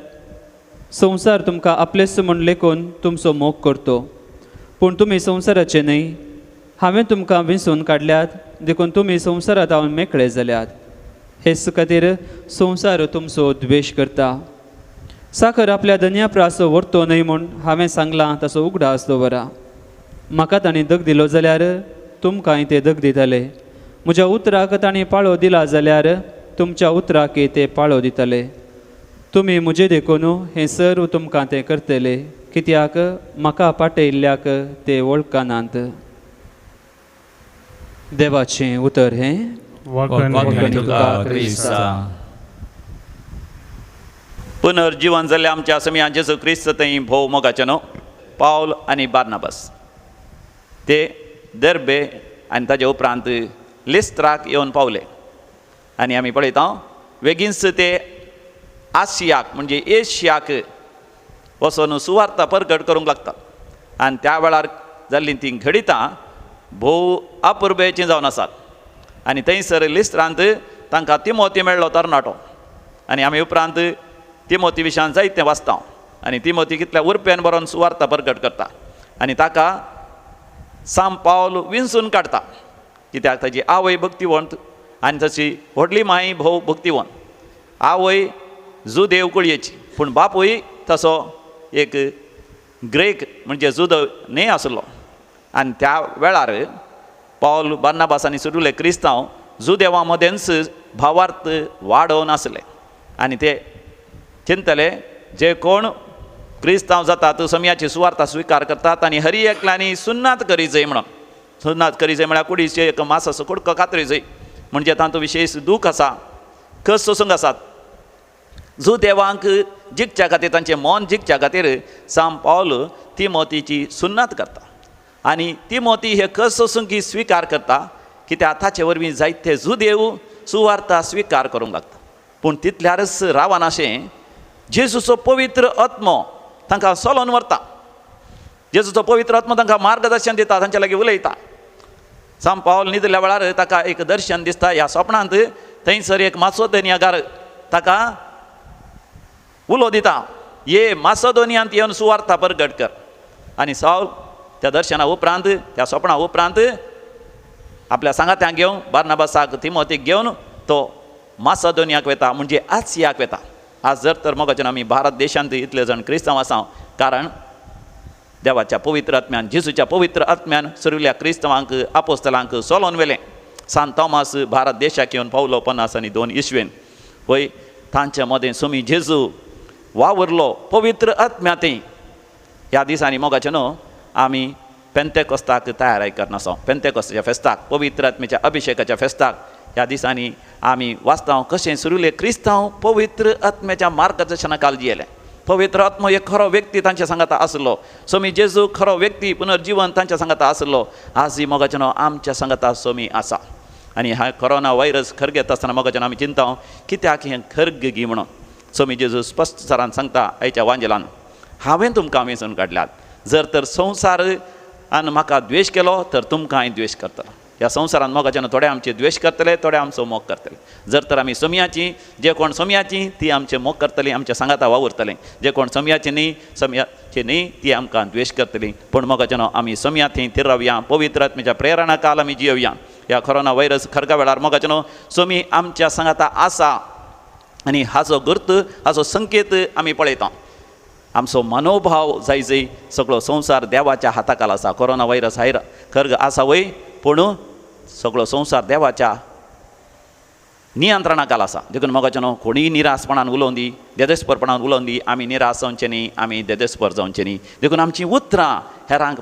संवसार तुमकां आपलेस म्हूण लेखून तुमचो मोग करतो. पूण तुमी संवसाराचे न्हय, हांवें तुमकां विंसून काडल्यात देखून तुमी संवसारांत हांव मेकळे जाल्यात. हेच खातीर संवसार तुमचो द्वेश करता. साखर आपल्या धन्या प्रासो व्हरतो न्हय म्हूण हांवें सांगलां तसो उगडास दवरा. म्हाका ताणें दग दिलो जाल्यार तुमकांय ते दग दितले. म्हज्या उतराक ताणें पाळो दिला जाल्यार तुमच्या उतराकय ते पाळो दितले. तुमी म्हजे देखून हें सर्व तुमकां ते करतले, कित्याक म्हाका पाटयल्ल्याक ते वळखनात. देवाचें उतर हें वखण तुका क्रिस्ता. पुनर्जीवन जाल्ले आमच्या समिया जेजू क्रिस्त थंय भोव मोगाचे न्हू पावल आनी बार्नाबास ते दर्बे आनी ताजे उपरांत लिस्त्राक येवन पावले. आनी आमी पळयता बेगीनच ते आशियाक म्हणजे एशियाक वचून सुवार्ता परगट करूंक लागता. आनी त्या वेळार जाल्लीं तीं घडितां भोव अपुर्बेचीं जावन आसात. आनी थंयसर लिस्त्रांत तांकां तिमोथी मेळ्ळो तरणाटो. आनी आमी उपरांत तिमोथी विशयान जायतें वाचता. आनी तिमोथी कितल्या उरपेन बरोवन सुवार्ता परगट करता. आनी ताका सांब पावल विंसून काडटा, कित्याक ताची आवय भक्तिवंत आनी तशी व्हडली माय भोव भक्तिवंत. आवय जुदेव कुळयेची पूण बापूय तसो एक ग्रेक म्हणजे जुद न्हय आसलो. आनी त्या वेळार पावल बार्नाबासांनी सुटले क्रिस्तांव जुदेवां मदेंच भावार्थ वाडोवन आसले. आनी ते चिंतले जे कोण क्रिस्तांव जातात समियाची सुवार्ता स्विकार करतात आनी हरी एकल्यांनी सुन्नात करी जाय म्हणून. सुन्नात करी जाय म्हळ्यार कुडीचे एक मासाचो कुडको कातरी जाय म्हणजे तातूंत विशेश दूख आसा, कस सोसूंक आसात. जुदेवांक जिखच्या खातीर तांचें मन जिखच्या खातीर सांब पावल तिमोथीची सुन्नात करता. आनी तिमोथी हे कस सोसूंक स्विकार करता, कित्याक ताचे वरवीं जायते जुदेव सुवार्ता स्विकार करूंक लागता. पूण तितल्यारच रावान अशें जेजूचो पवित्र आत्मो तांकां सोलोन व्हरता. जेजूचो पवित्र आत्मो तांकां मार्गदर्शन दिता, तांचे लागीं उलयता. सांब पावल न्हिदल्या वेळार ताका एक दर्शन दिसता. ह्या स्वप्नांत थंयसर एक मासोदोनियाकार ताका उलो दिता, ये मासोदोनियांत येवन सुवार्ता परगट कर. आनी सावल त्या दर्शना उपरांत त्या स्वप्ना उपरांत आपल्या सांगात्यांक घेवन बार्नाबासाक तिमोथीक घेवन तो मासोदोनियाक वता म्हणजे आसियाक वता. आज जर तर मोगाच्यान आमी भारत देशांत इतले जाण क्रिस्तांव आसा, कारण देवाच्या पवित्र आत्म्यान जेजूच्या पवित्र आत्म्यान सगळ्या क्रिस्तांवांक आपोस्तलांक सोलोन व्हेलें. सांत थॉमस भारत देशाक येवन पावलो 52 इस्वेन. पळय तांच्या मदें सोमी जेजू वावरलो पवित्र आत्म्यातय. ह्या दिसांनी मोगाच्यान आमी पेंतेकोस्ताक तयारी करनासो. पेंतेकोस्ताच्या फेस्ताक पवित्र आत्म्याच्या अभिशेकाच्या फेस्ताक ह्या दिसांनी आमी वाचता कशें सगळे क्रिस्तांव पवित्र आत्म्याच्या मार्गदर्शना खाला जियेले. पवित्र आत्मो एक खरो व्यक्ती तांच्या सांगाता आसलो. सोमी जेजू खरो व्यक्ती पुनर्जीवन तांच्या सांगाता आसलो. आजय मोगाच्यान आमच्या सांगाता सोमी आसा. आनी हा कोरोना व्हायरस खर घेता आसतना मोगाच्यान आमी चिंता कित्याक हें खर्ग गी म्हणून. सोमी जेजू स्पश्ट सरान सांगता आयच्या वांजेलान, हांवें तुमकां वेंचून काडल्यात. जर तर संवसारान म्हाका द्वेश केलो तर तुमकांय द्वेश करतलो. ह्या संवसारान मोगाच्यान थोडे आमचे द्वेश करतले, थोडे आमचो मोग करतले. जर तर आमी सोमयाची जे कोण सोमयाची ती आमचे मोग करतली, आमच्या सांगाता वावरतले. जे कोण सोमयाची न्ही ती आमकां द्वेश करतली. पूण मोगाच्यान आमी सोमयाथी थीर रावया, पवित्र आत्म्याच्या प्रेरणा काल आमी जियोया. ह्या कोरोना व्हायरस खरका वेळार मोगाच्यान सोमी आमच्या सांगाता आसा. आनी हाचो गुर्त हाचो संकेत आमी पळयता. आमचो मनोभाव जाय सगळो संवसार देवाच्या हाताखाल आसा. कोरोना व्हायरस हायर खर्ग आसा वय, पूण सगळो संवसार देवाच्या नियंत्रणाखाल आसा. देखून मोगाच्यान कोणीय निरासपणान उलोवन दी, देदेस्परपणान उलोवन दी. आमी निराश जावचे न्ही, आमी देदेस्पर जावचे न्ही. देखून आमची उतरां हेरांक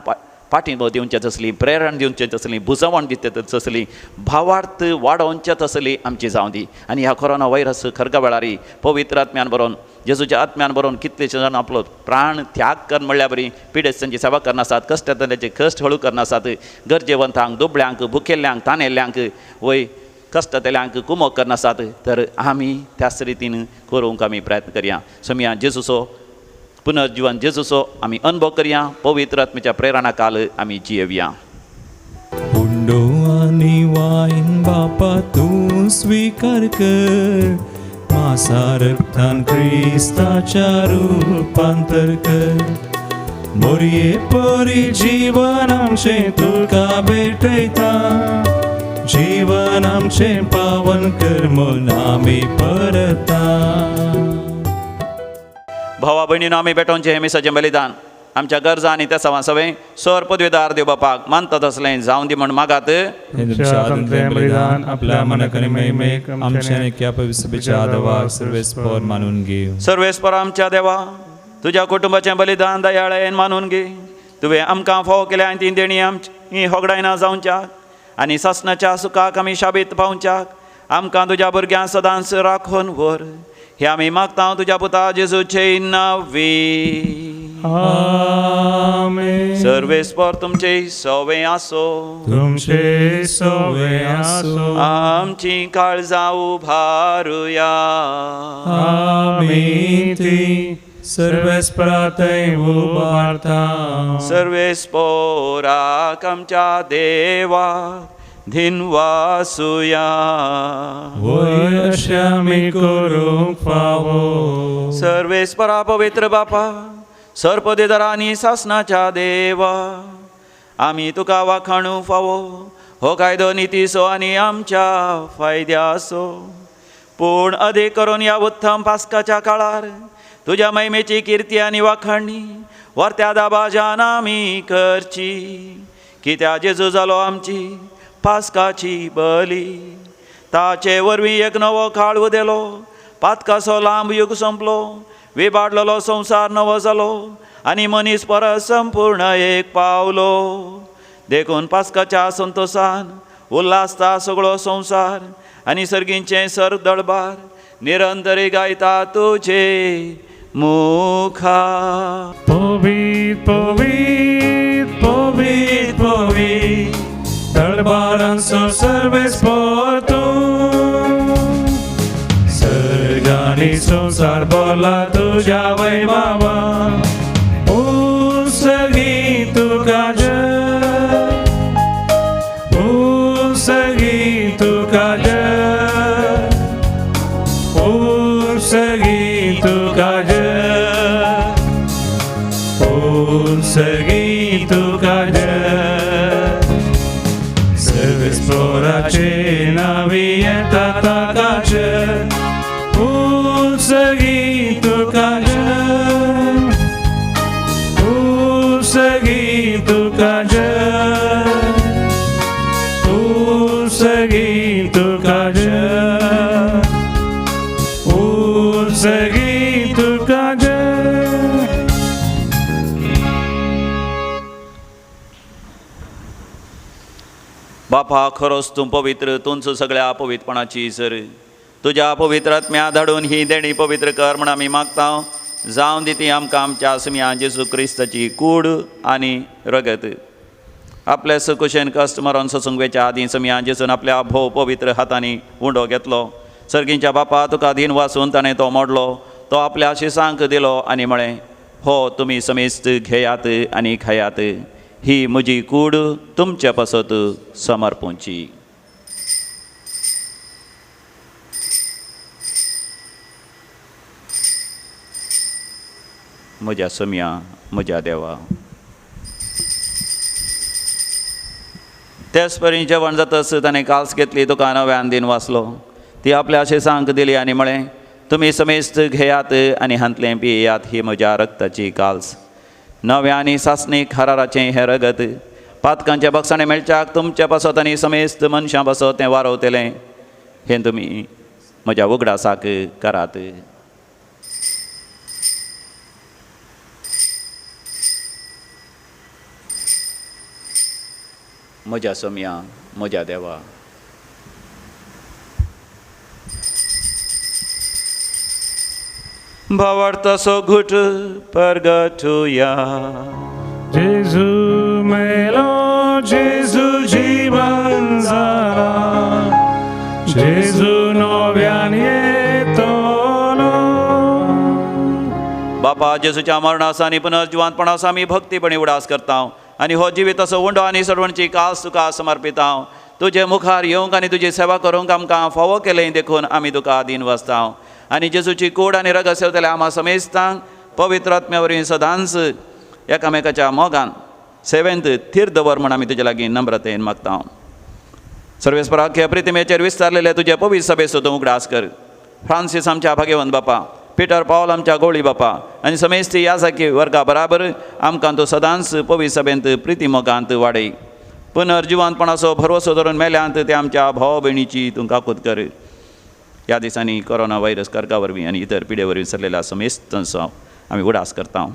पाठिंबो दिवचें तसली, प्रेरण दिवचें तसली, बुजवण दिवचें तसली, भावार्थ वाडोवचें तसली आमची जावं दी. आनी ह्या कोरोना व्हायरस खरका वेळारी पवित्र आत्म्यान बरोवन जेजूच्या आत्म्यान बरोवन कितलेशे जाण आपलो प्राण त्याग कर म्हणल्या बरी पिडेस्तांची सेवा करनासात, कश्ट येतल्याचे कश्ट हळू करनासात, गरजेवंतांक, दुबळ्यांक, भुकेल्ल्यांक, तानेल्ल्यांक वय कश्ट येतल्यांक कुमोग करनासात. तर आमी त्याच रितीन करूंक आमी प्रयत्न करया. सोमया जेजूचो पुनर्जीवन जेजूचो आमी अनुभव करया. पवित्र आत्म्याच्या प्रेरणा काल आमी जियेवया. हुंडोवान दोन्ही वाईन बापा तू स्वीकार कर, मासा रक्तान ख्रिस्ताच्या रूपांतर कर. मोरये परी जीवन आमचे तुका भेटयता, जीवन आमचे पावन कर म्हूण आमी परता. भावा भयणीनो, आमी भेटोवचें हें मिसाचें बलिदान आमच्या गरजा आनी त्या सवे सर पदवीदार देव बापाक मानता तसलें जावं दी म्हण मागात. हे तुमच्या आदमतें बलिदान आपल्या मनाकनी महिमेक आमच्या नेक्या पवित्र आदवाक सर्वेस्पर मानून घे. सर्वेस्पर आमच्या देवा, तुज्या कुटुंबाचें बलिदान दयाळेन मानून घे. तुवें आमकां फावो केल्या ती देणी आमची होगडायना जावच्याक आनी सासणाच्या सुखाक आमी शाबीत पावच्याक आमकां तुज्या भुरग्यां सदांच राखून व्हर. हे आमी मागता तुज्या पुता जेजूचे नांवी. आमेन. सर्वेस्पर तुमचे सवे आसो, तुमचे सवे आसो. आमची काळजां उभारुया. आमी ती सर्वेस्परातय उबारता. सर्वेस्पोराक आमच्या देवाक धिनवासुया. वय अशें आमी करूंक फावो. सर्वेस्परा पवित्र बापा, सरपदेदारांनी सासणाच्या देवा, आमी तुका वाखाणू फावो. हो कायदो नितीसो आनी आमच्या फायद्यासो. पूण अदेक करून ह्या उत्तम पास्काच्या काळार तुज्या महिमेची किर्ती आनी वाखाणणी वर्त्या दाबाजान आमी करची. कित्या जेजू जालो आमची पास्काची बली. ताचे वरवीं एक नवो काळ उदेलो. पातकाचो लांब युग संपलो. विबाडलेलो संवसार नवो जालो आनी मनीस परस संपूर्ण एक पावलो. देखून पास्काच्या संतोषान उल्हासता सगळो संवसार आनी सर्गींचे सर दळबार निरंतरी गायता तुजे मुखार. पवित्र पवित्र पवित्र पवित्र दळबारांचो सर्वेस्पर तूं. सर्गांनी संवसार भरला तुज्या वैभवा. सगळी तुका जय, सगळी तुका जय, सगळी तुका जय, सगळी तुका जय. सर्वेस्पराचे नावी येता ताकाचे. सगळी तुका जय, सगळी तुका जय, सगळी तुका जय, सगळी तुका जय. बापा, खरोच तूं पवित्र, तूंच सगळ्या अपवित्रपणाची सर. तुज्या पवित्र आत्म्या धाडून ही देणी पवित्र कर म्हण आमी मागता. जावं दी ती आमकां आमच्या आसम्या जेजू क्रिस्ताची कूड आनी रगत. आपल्या सुकुशेन कश्ट मरण ससंगवेच्या आदीं समिया जेजून आपल्या भोव पवित्र हातांनी उंडो घेतलो. सर्गींच्या बापा, तुका धीन वाचून ताणें तो मोडलो. तो आपल्या शिसांक दिलो आनी म्हळें, हो तुमी समेस्त घेयात आनी खायात. ही म्हजी कूड तुमच्या पासत समर्पूंची. म्हज्या समिया, म्हज्या देवा. तेच परी जेवण जातस ताणें काल्स घेतली, तुका नव्यान दिन वाचलो. ती आपल्या शिसांक दिली आनी म्हळें, तुमी समेस्त घेयात आनी हांतलें पियेयात. ही म्हज्या रक्ताची काल्स, नव्या आनी सासणीक हाराराचें हें रगत. पातकांचे बक्षाणें मेळच्याक तुमच्या पासत आनी समेस्त मनशां पासत तें वारवतलें. हें तुमी म्हज्या उगडासाक करात. म्हज्या समिया, म्हज्या देवा. भावार्थाचो घुट परगटुया. जेजू मेलो, जेजू जीवन जाला, जेजू नव्यान येतलो. बापा, जेजूच्या मरणासा आनी पुनर्जिवांतपणासा आमी भक्तीपणी उडास करता आनी हो जिवीत असो उंडो आनी सडवणची कास तुका समर्पिता. तुजे मुखार येवंक आनी तुजी सेवा करूंक आमकां फावो केलें देखून आमी तुका आदीन वचता आनी जेजूची कूड आनी रगत सेवतल्या आमा समेस्तांक पवित्र आत्म्या वरवीं सदांच एकामेकाच्या मोगान सेवेंत थीर दवर म्हण आमी तुजे लागीं नम्रतेन मागता सर्वेस्पराख्य प्रितिमेचेर विस्तारलेले तुजे पवित्र सभेचो तूं उगडास कर फ्रांसीस आमच्या भाग्यवंत बापा पिटर पावल आमच्या गोळी बापा आनी समेस्त ह्या सारकी वर्गा बराबर आमकां तूं सदांच पवित्र सभेंत प्रिती मोगांत वाडय पुनर्जिवंतपणाचो भरवसो धरून मेल्यांत ते आमच्या भाव भयणीची तूं काकूत कर ह्या दिसांनी कोरोना व्हायरस कर्का वरवीं आनी इतर पिडे वरवीं सरलेल्या समेस्तांचो आमी उडास करता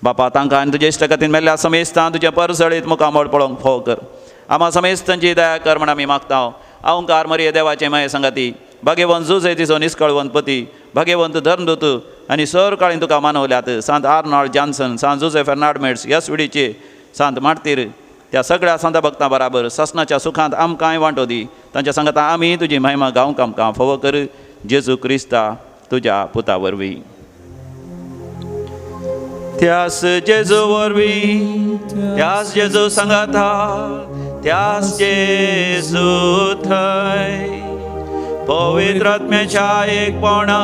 बापा तांकां आनी तुजे इश्टगतीन मेल्ल्या समेस्तां तुजे परसळीत मुखामोळ पळोवंक फोव कर आमा समेस्तांची दया कर म्हण आमी मागता अवंकार मरिये देवाचे माये संगाती भाग्यवंत जुजे तिचो निश्कळवंत पती भाग्यवंत धर्मदूत आनी सर काळीन तुका मानवल्यात सांत आर्नॉल्ड जॉन्सन सांत जुजे फेर्नांडमेट्स येसविडीचे सांत मार्तीर त्या सगळ्या संत भक्तां बराबर ससनाच्या सुखांत आमकांय वांटो दी तांच्या सांगता आमी तुजी महिमा गावंक आमकां फावो कर जेजू क्रिस्ता तुज्या पुता वरवीं त्यास जेजू वरवीं त्यास जेजू सांगाता त्यास जेजू थंय पवित्र आत्म्याच्या एकपणा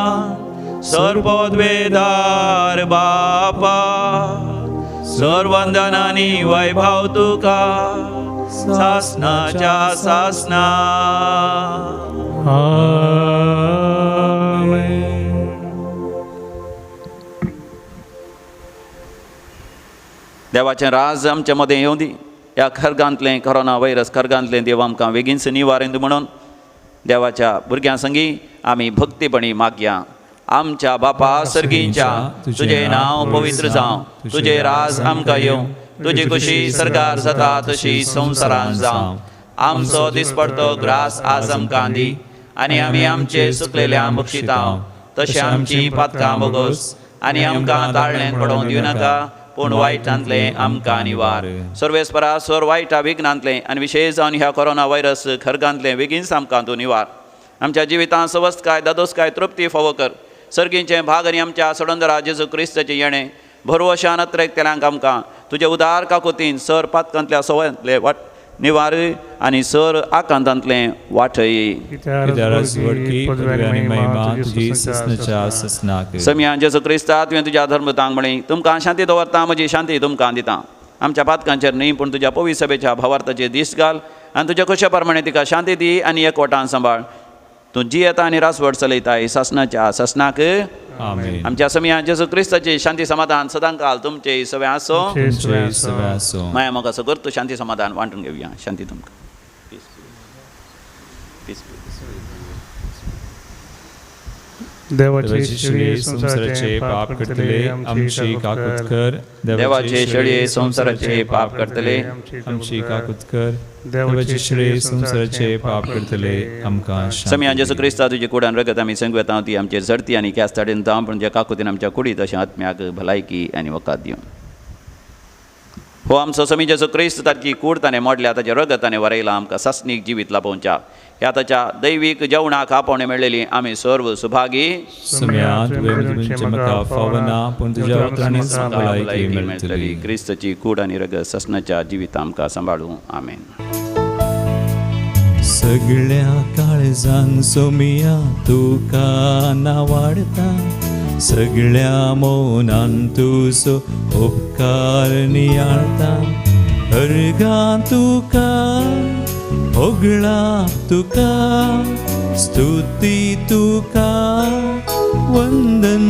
सर्वोद्वेदार बापा सर्वंदनानी वैभव तुका सासनाच्या सासना देवाचें राज आमच्या मदें येवं दी ह्या खरगांतलें कोरोना व्हायरस खरगांतलें देव आमकां बेगीनच निवारण म्हणून देवाच्या भुरग्यां संगी आमी भक्तीपणी मागया आमच्या बापा सर्गींच्या तुजें नांव पवित्र जावं तुजें राज आमकां येवं तुजी खुशी सरकार जाता तशी संवसारांत जावं आमचो दिसपडटो ग्रास आज आमकां दी आनी आमी आमचे सुकलेल्यांक बक्षिता तशें आमची पातकां बोगोस आनी आमकां ताळणेंत पडोवंक दिवं नाका पूण वायटांतलें आमकां निवार सर्वेस्परा सर वायटा विघ्नांतलें आनी विशेश जावन ह्या कोरोना व्हायरस खरगांतलें बेगीनच आमकां तूं निवार आमच्या जिवितांत सवस्तकाय दादोसकाय तृप्ती फावो कर सर्गींचें भाग आनी आमच्या सडंदरा जेजू क्रिस्ताचें येणें भरवशान नत्रेकतेल्यांक आमकां तुजे उदार काकुतीन सर पातकांतल्या सवयांतले वाट निवार आनी सर आकांतांतलें वाटय समियान जेजू क्रिस्ता तुवें तुज्या धर्मतांक म्हणी तुमकां शांती दवरता म्हजी शांती तुमकां दिता आमच्या पातकांचेर न्ही पूण तुज्या पवित्र सभेच्या भावार्थाचेर दीस घाल आनी तुज्या खुशे प्रमाणे तिका शांती दी आनी एकवटान सांबाळ तूं जी येता आनी रासवड चलयताय सासनाच्या सासनाक आमच्या समियान जेजू क्रिस्ताची शांती समाधान सदांकाल तुमचे सवे आसो माया मोग असो कर तूं शांती समाधान वांटून घेवया शांती तुमकां देवाचे शेळये संसाराचे पाप करतले आमची काकूत कर देवाचे शेळये संसाराचे पाप करतले आमची काकूत कर देवाचे शेळये संसाराचे पाप करतले आमकां समियान जेजू क्रिस्ता तुजी कुडान रगत आमी संगवेता ती आमचे झडती आनी क्यास्ताडेन जावं पूण ज्या काकुतीन आमच्या कुडीत अशें आत्म्याक भलायकी आनी वकात दिवं हो आमचो समी जेजू क्रिस्त ताची कूड ताणें मोडल्या ताच्या रगत ताणें वरयलां आमकां सस्नीक जिवीत लाभोवच्या ह्या ताच्या दैवीक जेवणाक आपोवणें मेळ्ळेली आमी सर्व सुभागी मेळटली क्रिस्ताची कूड आनी रगत ससनाच्या जिवीत आमकां सांबाळूं आमेन सगळ्या काळजान सोमिया तुका नावाडता सगळ्या मौनान तुजो उपकार नियाळता अर्गा तुका होगळा तुका स्तुती तुका वंदन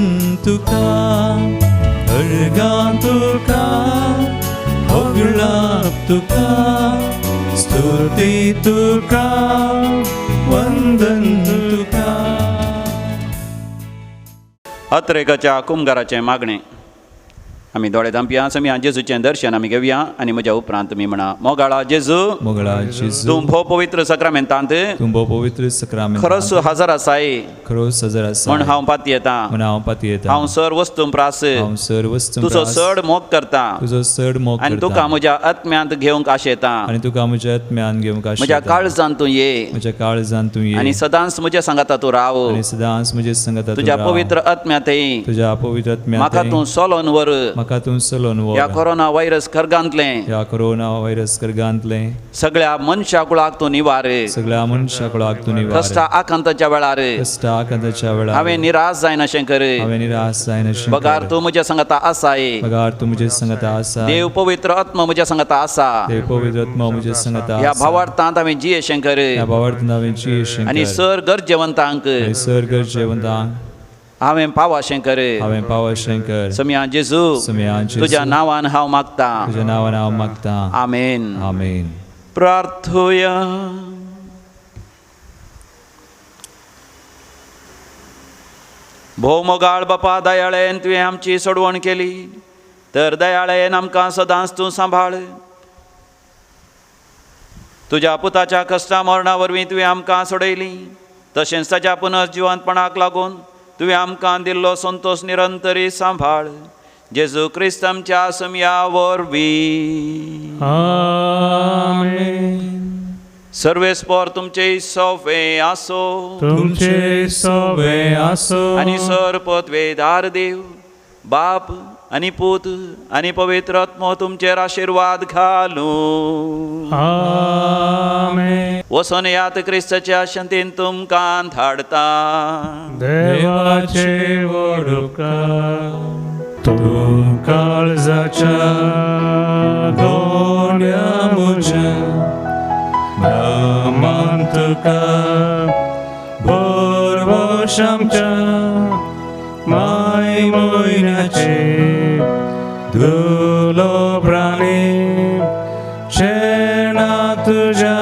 तुका अर्गा तुका होगळा तुका स्तुती तुका वंदन तुका अत्रेकाच्या कुंभाराचें मागणें आमी दोळे धांपया समियान जेजूचें दर्शन आमी घेवया आनी म्हज्या उपरांत तुमी म्हणा मोगाळा जेजू तूं भोव पवित्र सक्रामेंतांत खरोच हजर आसाय म्हण हांव पाती येता हांव सर वस्तूं प्रास तुजो चड मोग करता आनी तुका म्हज्या आत्म्यांत घेवंक आशेता म्हज्या काळजान तूं ये आनी सदांच म्हज्या सांगाता तूं राव तुज्या पवित्र आत्म्यांत म्हाका तूं सोलोन व्हर म्हाका तूं चलोवन ह्या व्हर कोरोना व्हायरस कर्गांतले ह्या कोरोना व्हायरस कर्गांतलें सगळ्या मनशा कुळाक तूं निवार सगळ्या मनशा कुळाक तूं निवार कश्टा आकांताच्या वेळार कश्टा आकांताच्या वेळार हांवें निराश जायन अशें कर हांवें निराश जायन अशें बगार कर. तूं म्हज्या संगता आसाय पगार तूं म्हजे संगता आसा देव पवित्र आत्मा म्हज्या संगता आसा देव पवित्र आत्मा म्हजे संगता ह्या आसा भावार्थांत हांवें जी अशें कर ह्या भावार्थान हांवें जियेशें आनी कर सर गरजेवंतांक आनी सर गरजेवंतांक हांवें पावाशें कर हांवें पावशें कर सम्या जेजू सम्यान जेजू, तुज्या नांवान हांव मागतां तुज्या नांवान हांव मागतां आमेन आमेन. प्रार्थुया भोव मोगाळ बापा दयाळेन तुवें आमची सोडवण केली तर दयाळेन आमकां सदांच तूं सांबाळ तुज्या पुताच्या कश्टा मरणा वरवीं तुवें आमकां सोडयली तशेंच ताच्या पुनर्जिवंतपणाक लागून तुवें आमकां दिल्लो संतोश निरंतरी सांबाळ जेजू क्रिस्त आमच्या सम्या वरवीं आमेन. सर्वेस्पर तुमचे सोवे आसो तुमचे सोवे आसो आनी सर्पत्वेदार देव बाप आनी पूत आनी पवित्र आत्मो तुमचेर आशिर्वाद घालूं आमेन. वचून यात क्रिस्ताच्या शांतीन तुमकां धाडता देवाचे वडुकार तूं काळजाच्या दोन्या म्हज्या नमन तुका बोरवोश आमच्या माय मोयन्याचे धुलो प्राणी शेणा तुज्या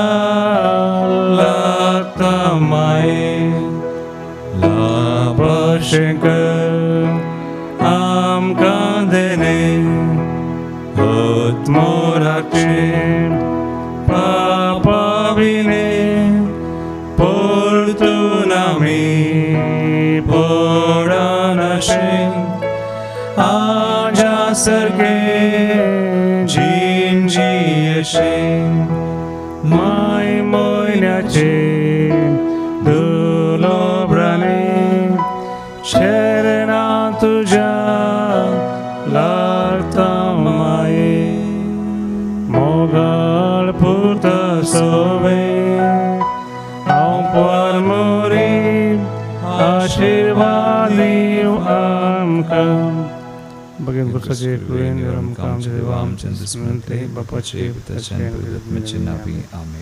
लागता माये लाभशेंकर आमकां देने आत्मोराचे पापाविने परतून आमी पडनाशे आजा सारके जियेशे माय मोयन्याचे धुलो प्राणी शेरणा तुज्या लागता माये मोगाळ पुत सोवे हांव पर मोरी आशिर्वाद दिव आमकां बगेन पुरसाचे कुयेन आमकां आमच्या देवा आमच्या दुस्मन ते बापाचे पिताचे आनी पवित्र आत्म्याचे नांवी आमेन.